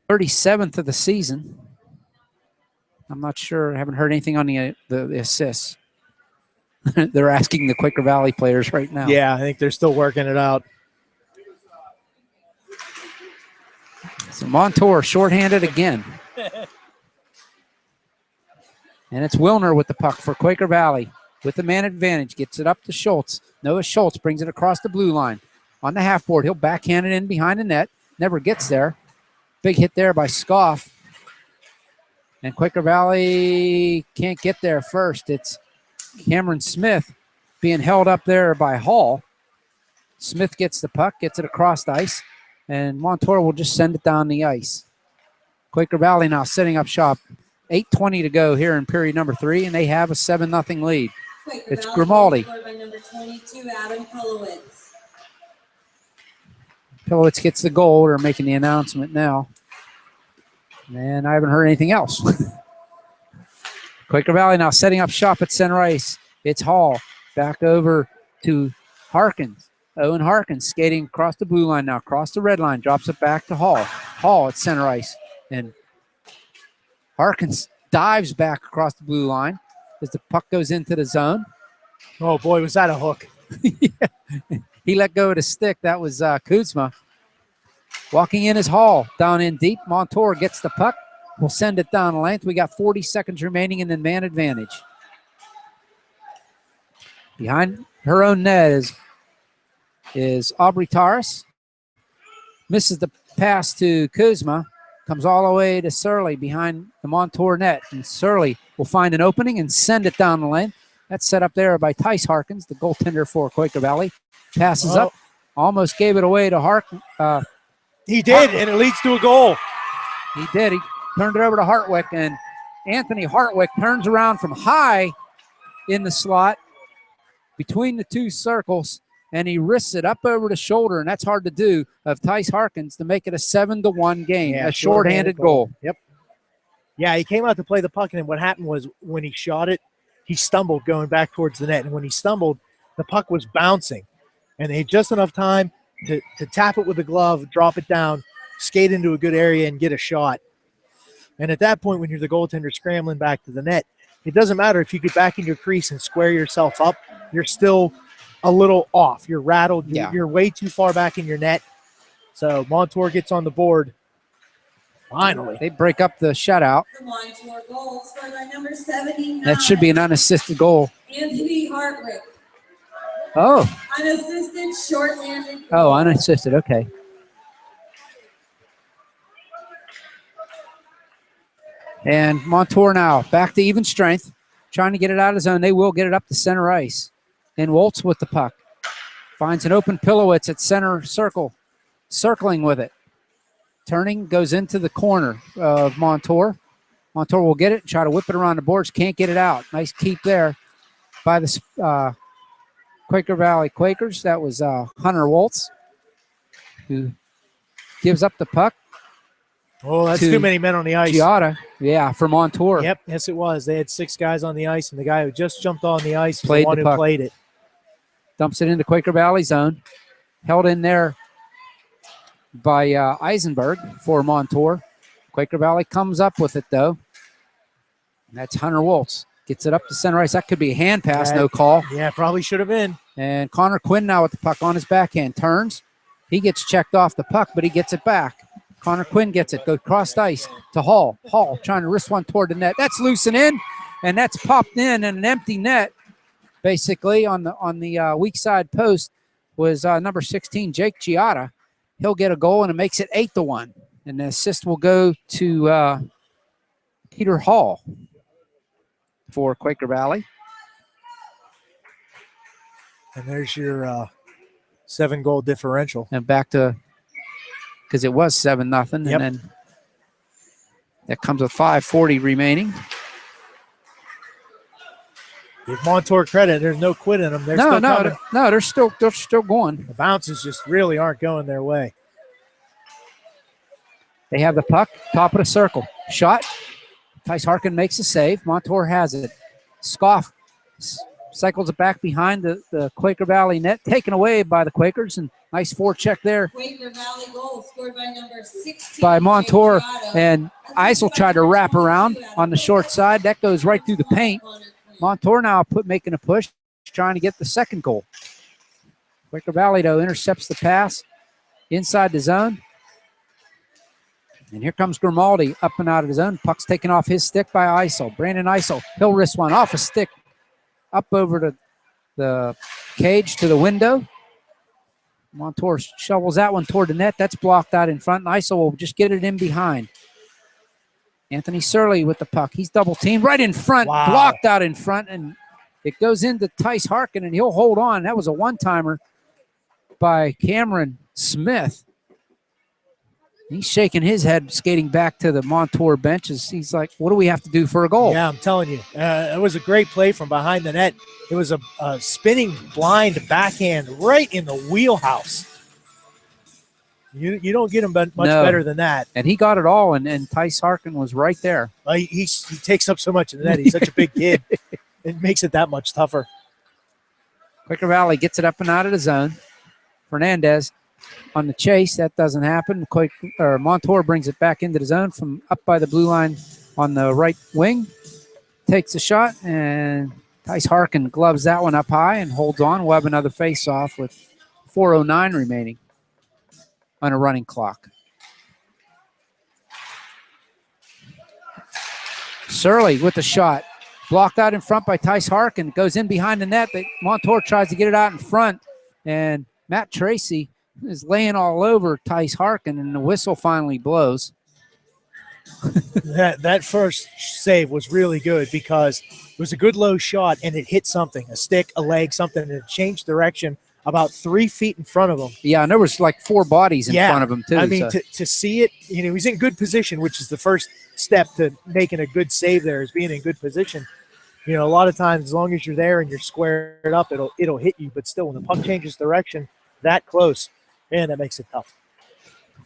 S1: 37th of the season. I'm not sure. I haven't heard anything on the assists. They're asking the Quaker Valley players right now.
S2: Yeah, I think they're still working it out.
S1: So Montour shorthanded again. And it's Wilner with the puck for Quaker Valley. With the man advantage, gets it up to Schultz. Noah Schultz brings it across the blue line. On the half board, he'll backhand it in behind the net. Never gets there. Big hit there by Scoff. And Quaker Valley can't get there first. It's Cameron Smith being held up there by Hall. Smith gets the puck, gets it across the ice, and Montour will just send it down the ice. Quaker Valley now setting up shop. 8:20 to go here in period number 3, and they have a 7-0 lead. It's Grimaldi.
S3: By number 22, Adam Pilowitz.
S1: Pilowitz gets the goal. They're making the announcement now. And I haven't heard anything else. Quaker Valley now setting up shop at center ice. It's Hall. Back over to Harkins. Owen Harkins skating across the blue line now, across the red line, drops it back to Hall. Hall at center ice. And Harkins dives back across the blue line as the puck goes into the zone.
S2: Oh, boy, was that a hook.
S1: He let go of the stick. That was Kuzma. Walking in is Hall. Down in deep. Montour gets the puck. We'll send it down the length. We got 40 seconds remaining in the man advantage. Behind her own net is Aubrey Taras. Misses the pass to Kuzma. Comes all the way to Surley behind the Montour net. And Surley will find an opening and send it down the lane. That's set up there by Tice Harkins, the goaltender for Quaker Valley. Passes up. Almost gave it away to Harkins.
S2: He did, and it leads to a goal.
S1: He did. He turned it over to Hartwick, and Anthony Hartwick turns around from high in the slot between the two circles, and he wrists it up over the shoulder, and that's hard to do, of Tice Harkins to make it a 7-1 game, a shorthanded goal.
S2: Yep. Yeah, he came out to play the puck, and what happened was when he shot it, he stumbled going back towards the net. And when he stumbled, the puck was bouncing. And they had just enough time to tap it with the glove, drop it down, skate into a good area, and get a shot. And at that point, when you're the goaltender scrambling back to the net, it doesn't matter if you get back in your crease and square yourself up. You're still a little off. You're rattled. You're way too far back in your net. So Montour gets on the board. Finally.
S1: They break up the shutout.
S3: The Montour goal scored by number 79.
S1: That should be an unassisted goal.
S3: Anthony Hartwick.
S1: Oh.
S3: Unassisted, short-handed.
S1: Oh, unassisted. Okay. And Montour now back to even strength, trying to get it out of zone. They will get it up to center ice. And Woltz with the puck. Finds an open Pilowitz at center circle, circling with it. Turning, goes into the corner of Montour. Montour will get it and try to whip it around the boards. Can't get it out. Nice keep there by the Quaker Valley Quakers. That was Hunter Woltz, who gives up the puck.
S2: Oh, that's too many men on the ice.
S1: Giada, yeah, for Montour.
S2: Yep, yes it was. They had 6 guys on the ice, and the guy who just jumped on the ice
S1: played
S2: the one
S1: the
S2: who
S1: puck.
S2: played it.
S1: Dumps it into Quaker Valley zone. Held in there by Eisenberg for Montour. Quaker Valley comes up with it, though. And that's Hunter Woltz. Gets it up to center ice. That could be a hand pass, no call.
S2: Yeah, probably should have been.
S1: And Connor Quinn now with the puck on his backhand. Turns. He gets checked off the puck, but he gets it back. Connor Quinn gets it. Goes cross ice to Hall. Hall trying to wrist one toward the net. That's loose and in, and that's popped in an empty net. Basically on the weak side post was number 16, Jake Giada. He'll get a goal, and it makes it 8-1. And the assist will go to Peter Hall for Quaker Valley.
S2: And there's your 7-goal differential.
S1: And back to, because it was 7-0,
S2: Yep.
S1: and then that comes with 5:40 remaining.
S2: Give Montour credit. There's no quit in them. They're still coming.
S1: They're still going.
S2: The bounces just really aren't going their way.
S1: They have the puck, top of the circle. Shot. Tice Harkin makes a save. Montour has it. Scoff cycles it back behind the Quaker Valley net, taken away by the Quakers, and nice forecheck there
S3: Quaker Valley goal scored by number 16.
S1: by Montour.
S3: Jake Giada.
S1: And Eisel tried to wrap around on the short side. That goes right through the paint. Montour now making a push, trying to get the second goal. Quaker Valley, though, intercepts the pass inside the zone. And here comes Grimaldi up and out of the zone. Puck's taken off his stick by Eisel. Brandon Eisel, he'll wrist one off a stick up over to the cage to the window. Montour shovels that one toward the net. That's blocked out in front, and Eisel will just get it in behind. Anthony Surley with the puck. He's double teamed right in front, blocked out in front, and it goes into Tice Harkin, and he'll hold on. That was a one-timer by Cameron Smith. He's shaking his head, skating back to the Montour benches. He's like, what do we have to do for a goal?
S2: Yeah, I'm telling you. It was a great play from behind the net. It was a spinning blind backhand right in the wheelhouse. You don't get him much better than that.
S1: And he got it all, and Tice Harkin was right there.
S2: He takes up so much of the net. He's such a big kid. It makes it that much tougher.
S1: Quaker Valley gets it up and out of the zone. Fernandez on the chase. That doesn't happen. Montour brings it back into the zone from up by the blue line on the right wing. Takes a shot, and Tice Harkin gloves that one up high and holds on. We'll have another face-off with 4:09 remaining on a running clock. Surley with the shot. Blocked out in front by Tice Harkin. Goes in behind the net. But Montour tries to get it out in front. And Matt Tracy is laying all over Tice Harkin, and the whistle finally blows.
S2: that first save was really good because it was a good low shot, and it hit something, a stick, a leg, something, and it changed direction about 3 feet in front of him.
S1: Yeah, and there was like 4 bodies in front of him, too.
S2: I mean, to see it, he's in good position, which is the first step to making a good save there, is being in good position. A lot of times, as long as you're there and you're squared up, it'll hit you. But still, when the puck changes direction that close, man, that makes it tough.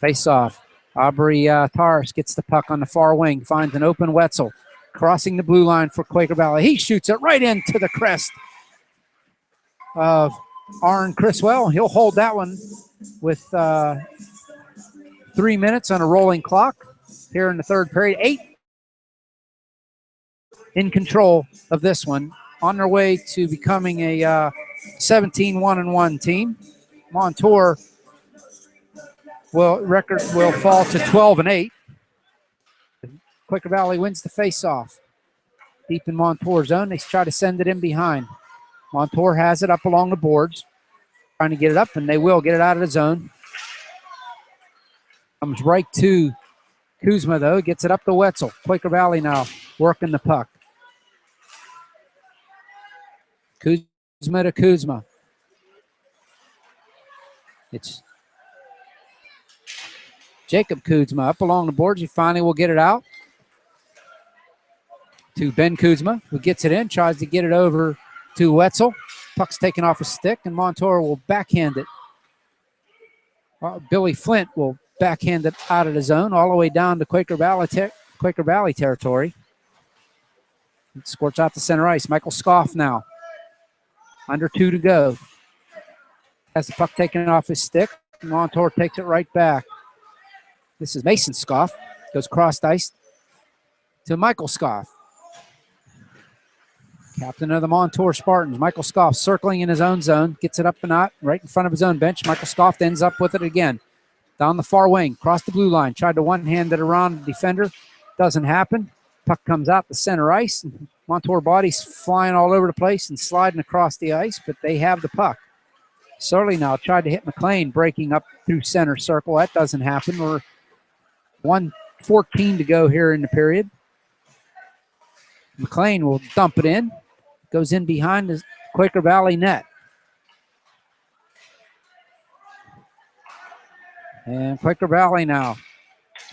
S1: Face off. Aubrey Tars gets the puck on the far wing, finds an open Wetzel. crossing the blue line for Quaker Valley. He shoots it right into the crest of Aaron Criswell. He'll hold that one with 3 minutes on a rolling clock here in the third period. 8 in control of this one, on their way to becoming a 17-1-1 team. Montour record will fall to 12-8. Quaker Valley wins the face-off. Deep in Montour zone, they try to send it in behind. Montour has it up along the boards, trying to get it up, and they will get it out of the zone. Comes right to Kuzma, though. Gets it up to Wetzel. Quaker Valley now working the puck. Kuzma to Kuzma. It's Jacob Kuzma up along the boards. He finally will get it out to Ben Kuzma, who gets it in, tries to get it over to Wetzel. Puck's taken off a stick, and Montour will backhand it. Billy Flint will backhand it out of the zone all the way down to Quaker Valley territory. It squirts out to center ice. Michael Scoff now. Under 2 to go. Has the puck taken off his stick. Montour takes it right back. This is Mason Scoff. Goes cross ice to Michael Scoff. Captain of the Montour Spartans. Michael Scoff circling in his own zone. Gets it up and out right in front of his own bench. Michael Scoff ends up with it again. Down the far wing. Cross the blue line. Tried to one-hand it around the defender. Doesn't happen. Puck comes out the center ice. Montour bodies flying all over the place and sliding across the ice, but they have the puck. Surley now tried to hit McLean, breaking up through center circle. That doesn't happen. We're 1:14 to go here in the period. McLean will dump it in. Goes in behind the Quaker Valley net. And Quaker Valley now.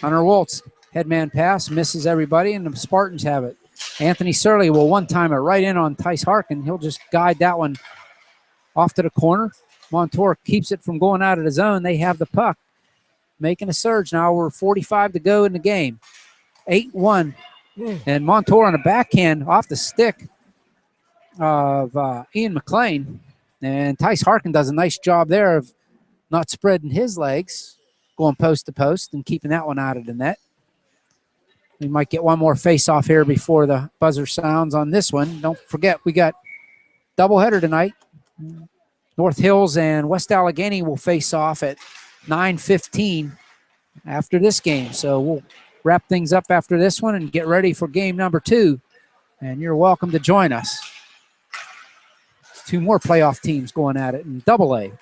S1: Hunter Woltz, headman pass, misses everybody, and the Spartans have it. Anthony Surley will one-time it right in on Tice Harkin. He'll just guide that one off to the corner. Montour keeps it from going out of the zone. They have the puck. Making a surge now. We're 45 to go in the game. 8-1. And Montour on a backhand off the stick of Ian McLean. And Tice Harkin does a nice job there of not spreading his legs, going post to post and keeping that one out of the net. We might get one more face-off here before the buzzer sounds on this one. Don't forget, we got doubleheader tonight. North Hills and West Allegheny will face off at 9:15 after this game. So we'll wrap things up after this one and get ready for game number 2. And you're welcome to join us. 2 more playoff teams going at it in Double-A.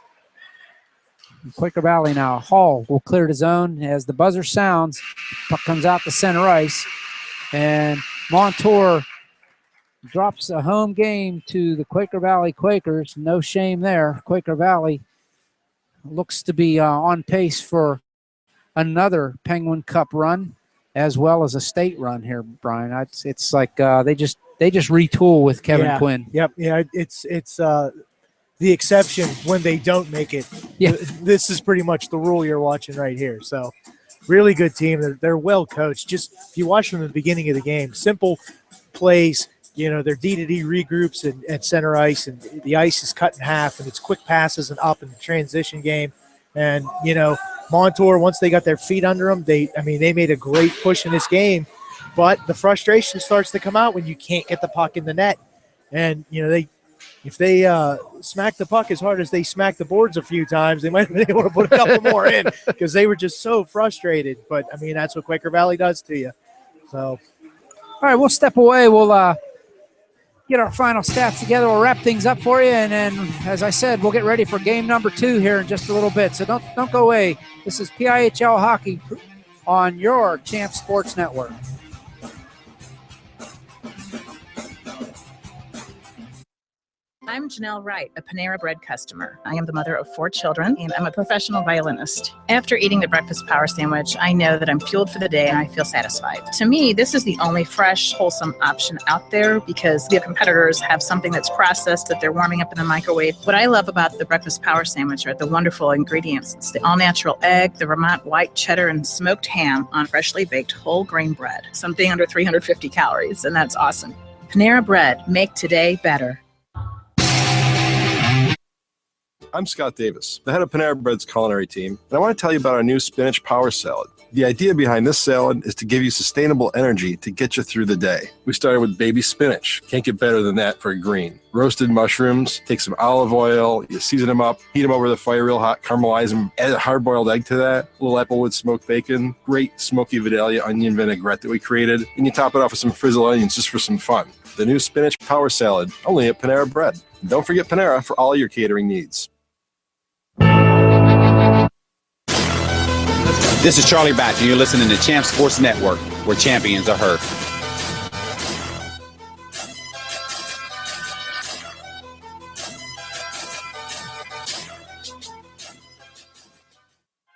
S1: Quaker Valley now. Hall will clear the zone as the buzzer sounds. Puck comes out to center ice. And Montour drops a home game to the Quaker Valley Quakers. No shame there. Quaker Valley looks to be on pace for another Penguin Cup run as well as a state run here, Brian. It's like they just retool with Kevin Quinn.
S2: Yep. Yeah. It's the exception when they don't make it.
S1: Yeah.
S2: This is pretty much the rule you're watching right here. So really good team. They're well coached. Just if you watch from the beginning of the game, simple plays, their D-to-D regroups at center ice, and the ice is cut in half, and it's quick passes and up in the transition game. And, Montour, once they got their feet under them, they made a great push in this game. But the frustration starts to come out when you can't get the puck in the net. And, if they smack the puck as hard as they smacked the boards a few times, they might have been able to put a couple more in because they were just so frustrated. But, that's what Quaker Valley does to you. So,
S1: all right, we'll step away. We'll get our final stats together. We'll wrap things up for you. And then, as I said, we'll get ready for game number 2 here in just a little bit. So don't go away. This is PIHL Hockey on your Champ Sports Network.
S7: I'm Janelle Wright, a Panera Bread customer. I am the mother of 4 children, and I'm a professional violinist. After eating the breakfast power sandwich, I know that I'm fueled for the day and I feel satisfied. To me, this is the only fresh, wholesome option out there because the competitors have something that's processed that they're warming up in the microwave. What I love about the breakfast power sandwich are the wonderful ingredients. It's the all-natural egg, the Vermont white cheddar, and smoked ham on freshly baked whole grain bread. Something under 350 calories, and that's awesome. Panera Bread, make today better.
S9: I'm Scott Davis, the head of Panera Bread's culinary team, and I want to tell you about our new spinach power salad. The idea behind this salad is to give you sustainable energy to get you through the day. We started with baby spinach. Can't get better than that for a green. Roasted mushrooms, take some olive oil, you season them up, heat them over the fire real hot, caramelize them, add a hard-boiled egg to that, a little applewood smoked bacon, great smoky Vidalia onion vinaigrette that we created, and you top it off with some frizzled onions just for some fun. The new spinach power salad, only at Panera Bread. And don't forget Panera for all your catering needs.
S4: This is Charlie Batch, and you're listening to Champ Sports Network, where champions are heard.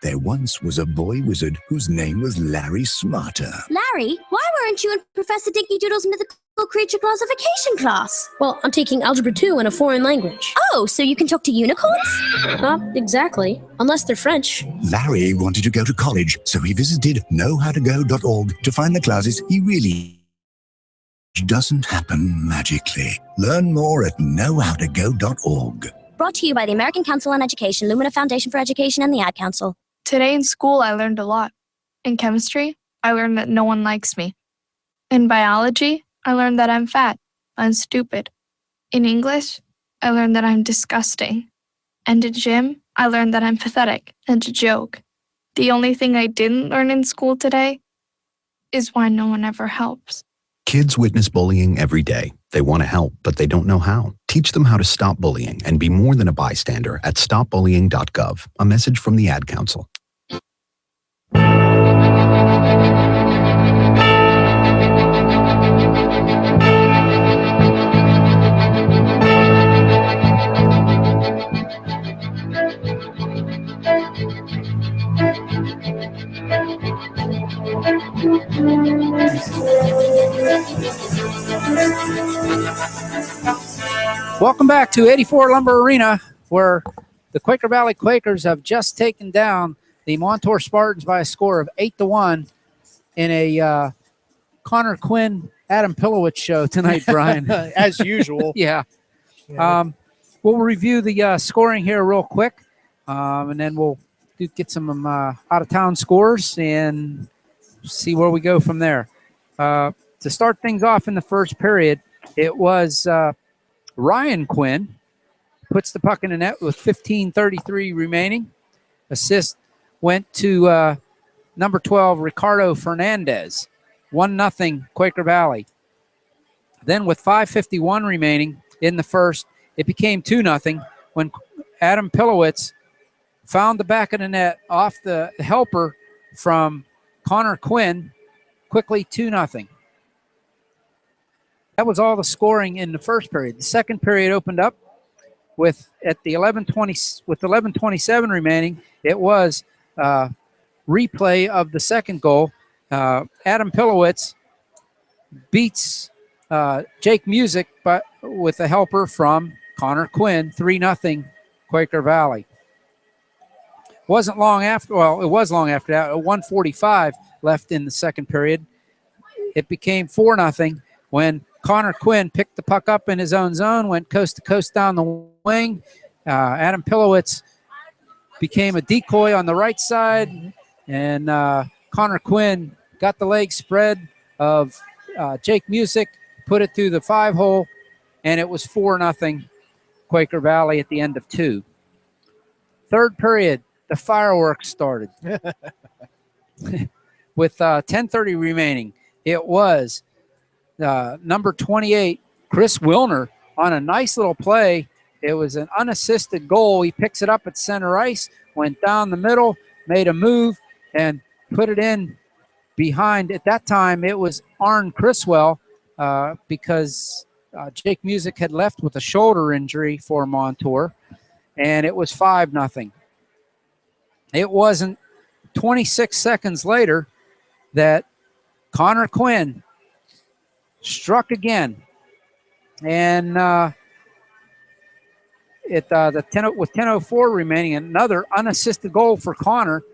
S8: There once was a boy wizard whose name was Larry Smarter.
S13: Larry, why weren't you in Professor Dicky Doodle's mythical creature classification class?
S14: Well, I'm taking Algebra 2 in a foreign language.
S13: Oh, so you can talk to unicorns?
S14: Not exactly, unless they're French.
S8: Larry wanted to go to college, so he visited knowhowtogo.org to find the classes he really doesn't happen magically. Learn more at knowhowtogo.org.
S13: Brought to you by the American Council on Education, Lumina Foundation for Education, and the Ad Council.
S5: Today in school, I learned a lot. In chemistry, I learned that no one likes me. In biology, I learned that I'm fat and stupid. In English, I learned that I'm disgusting. And in gym, I learned that I'm pathetic and a joke. The only thing I didn't learn in school today is why no one ever helps.
S6: Kids witness bullying every day. They want to help, but they don't know how. Teach them how to stop bullying and be more than a bystander at stopbullying.gov. A message from the Ad Council.
S1: Welcome back to 84 Lumber Arena, where the Quaker Valley Quakers have just taken down the Montour Spartans by a score of 8-1 in a Connor Quinn, Adam Pilowitz show tonight, Brian.
S2: As usual.
S1: Yeah. We'll review the scoring here real quick, and then we'll get some out-of-town scores and see where we go from there. To start things off in the first period, it was Ryan Quinn puts the puck in the net with 15:33 remaining. Assist went to number 12, Ricardo Fernandez. 1-0 Quaker Valley. Then with 5:51 remaining in the first, it became 2-0 when Adam Pilowitz found the back of the net off the helper from Connor Quinn, quickly 2-0. That was all the scoring in the first period. The second period opened up with at the 11:27 remaining. It was replay of the second goal. Adam Pilowitz beats Jake Music, but with a helper from Connor Quinn, 3-0 Quaker Valley. It was long after that. At 1:45 left in the second period. It became 4-0 when Connor Quinn picked the puck up in his own zone, went coast to coast down the wing. Adam Pilowitz became a decoy on the right side, and Connor Quinn got the leg spread of Jake Music, put it through the 5-hole, and it was 4-0 Quaker Valley at the end of 2. Third period, the fireworks started. With 10:30 remaining, it was number 28, Chris Wilner, on a nice little play. It was an unassisted goal. He picks it up at center ice, went down the middle, made a move, and put it in behind. At that time, it was Arn Criswell because Jake Music had left with a shoulder injury for Montour, and it was 5-0. It wasn't 26 seconds later that Connor Quinn struck again, and with 10:04 remaining, another unassisted goal for Connor.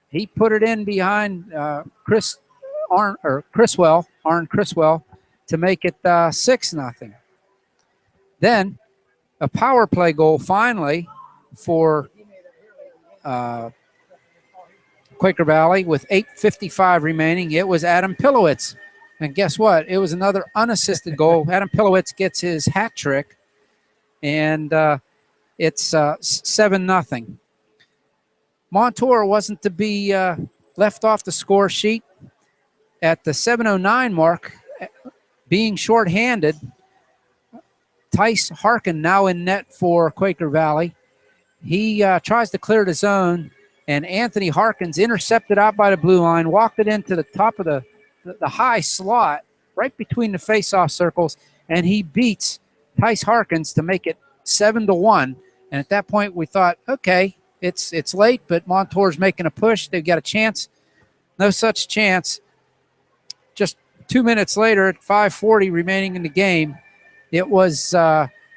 S1: He put it in behind Arn Criswell to make it 6-0. Then a power play goal finally for Quaker Valley with 8:55 remaining. It was Adam Pilowitz. And guess what? It was another unassisted goal. Adam Pilowitz gets his hat trick, and it's 7-0. Montour wasn't to be left off the score sheet. At the 7:09 mark, being shorthanded, Tice Harkin now in net for Quaker Valley. He tries to clear the zone, and Anthony Harkins intercepted out by the blue line, walked it into the top of the high slot right between the face-off circles, and he beats Tice Harkins to make it 7-1. And at that point, we thought, okay, it's late, but Montour's making a push. They've got a chance. No such chance. Just 2 minutes later, at 5:40 remaining in the game, it was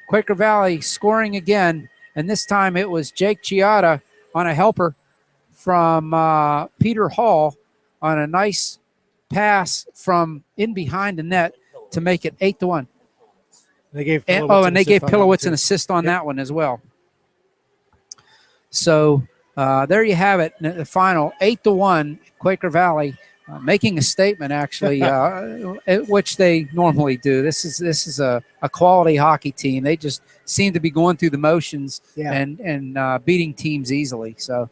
S1: Quaker Valley scoring again, and this time it was Jake Chiotta on a helper from Peter Hall on a nice pass from in behind the net to make it 8-1.
S2: They gave
S1: Pilowitz an assist on that one as well. So there you have it. The final 8-1, Quaker Valley making a statement, actually, which they normally do. This is a quality hockey team. They just seem to be going through the motions and beating teams easily. So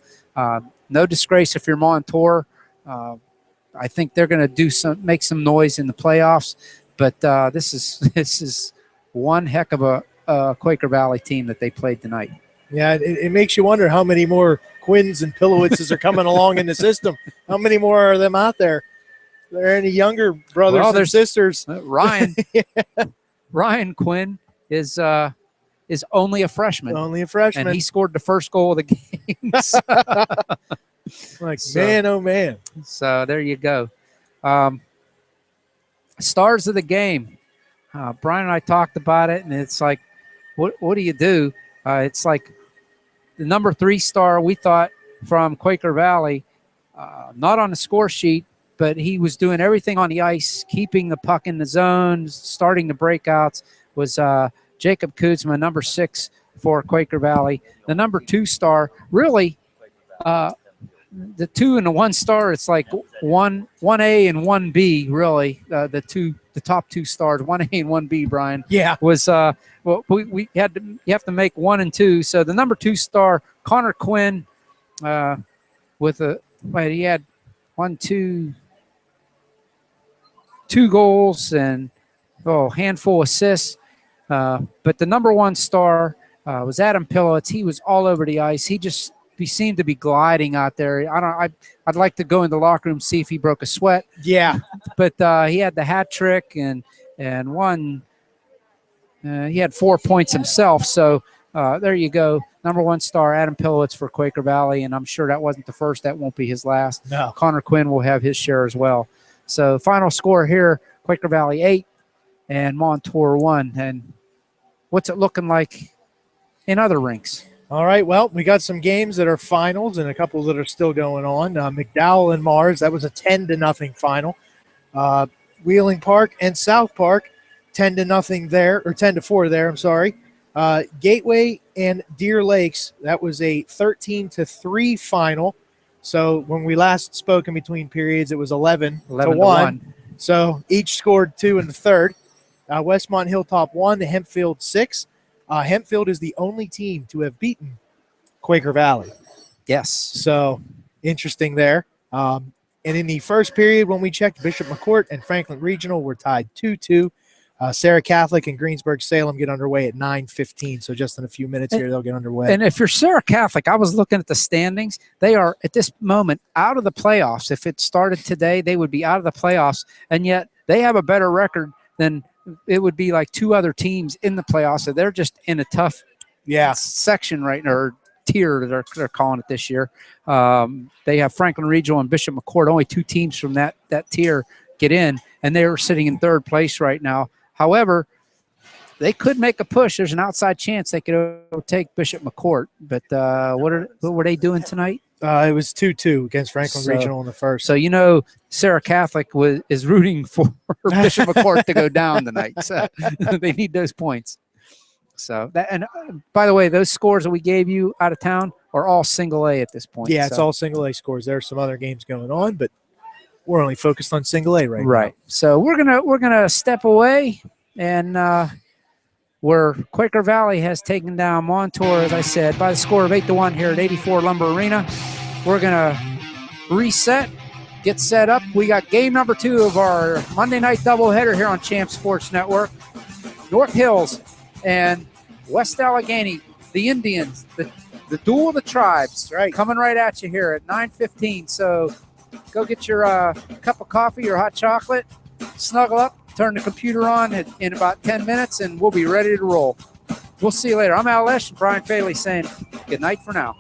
S1: no disgrace if you're Montour. I think they're going to make some noise in the playoffs, but this is one heck of a Quaker Valley team that they played tonight.
S2: Yeah, it makes you wonder how many more Quinns and Pilowitzes are coming along in the system. How many more are them out there? Are there any younger brothers and sisters?
S1: Ryan Quinn is only a freshman.
S2: Only a freshman.
S1: And he scored the first goal of the game.
S2: Man, oh, man.
S1: So there you go. Stars of the game. Brian and I talked about it, and it's like, what do you do? It's like the number 3 star, we thought, from Quaker Valley, not on the score sheet, but he was doing everything on the ice, keeping the puck in the zone, starting the breakouts, was Jacob Kuzma, number 6 for Quaker Valley. The number 2 star, really, the 2 and the 1 star, it's like 1A and 1B, really, the top 2 stars, 1A and 1B, Brian.
S2: Yeah.
S1: Was you have to make 1 and 2. So the number 2 star, Connor Quinn, he had 2 goals and handful assists. But the number 1 star was Adam Pilowitz. He was all over the ice. He seemed to be gliding out there. I'd like to go in the locker room, see if he broke a sweat.
S2: Yeah.
S1: But he had the hat trick and one. He had 4 points himself. So there you go. Number 1 star, Adam Pilowitz for Quaker Valley. And I'm sure that wasn't the first. That won't be his last.
S2: No.
S1: Connor Quinn will have his share as well. So final score here, Quaker Valley 8 and Montour 1. And what's it looking like in other rinks?
S2: All right, well, we got some games that are finals and a couple that are still going on. McDowell and Mars, that was a 10-0 final. Wheeling Park and South Park, 10-0 there, or 10-4 there, I'm sorry. Gateway and Deer Lakes, that was a 13-3 final. So when we last spoke in between periods, it was 11-1. So each scored 2 in the third. Westmont Hilltop 1 to Hempfield 6. Hempfield is the only team to have beaten Quaker Valley.
S1: Yes.
S2: So interesting there. And in the first period, when we checked, Bishop McCourt and Franklin Regional were tied 2-2. Sarah Catholic and Greensburg-Salem get underway at 9:15. So just in a few minutes here, they'll get underway.
S1: And if you're Sarah Catholic, I was looking at the standings. They are, at this moment, out of the playoffs. If it started today, they would be out of the playoffs. And yet they have a better record than it would be like 2 other teams in the playoffs. So they're just in a tough section right now, or tier they're calling it this year. They have Franklin Regional and Bishop McCourt. Only 2 teams from that tier get in, and they're sitting in 3rd place right now. However, they could make a push. There's an outside chance they could overtake Bishop McCourt. But what were they doing tonight?
S2: It was 2-2 against Franklin Regional in the first.
S1: So, Sarah Catholic is rooting for Bishop McCourt to go down tonight. So they need those points. So by the way, those scores that we gave you out of town are all single A at this point.
S2: Yeah, it's all single A scores. There are some other games going on, but we're only focused on single A right now.
S1: So we're gonna step away, and where Quaker Valley has taken down Montour, as I said, by the score of 8-1 here at 84 Lumber Arena. We're gonna reset, get set up. We got game number 2 of our Monday night doubleheader here on Champ Sports Network. North Hills and West Allegheny, the Indians, the duel of the tribes, coming right at you here at 9:15. So go get your cup of coffee or hot chocolate, snuggle up, turn the computer on in about 10 minutes, and we'll be ready to roll. We'll see you later. I'm Lesh and Brian Fadeley saying good night for now.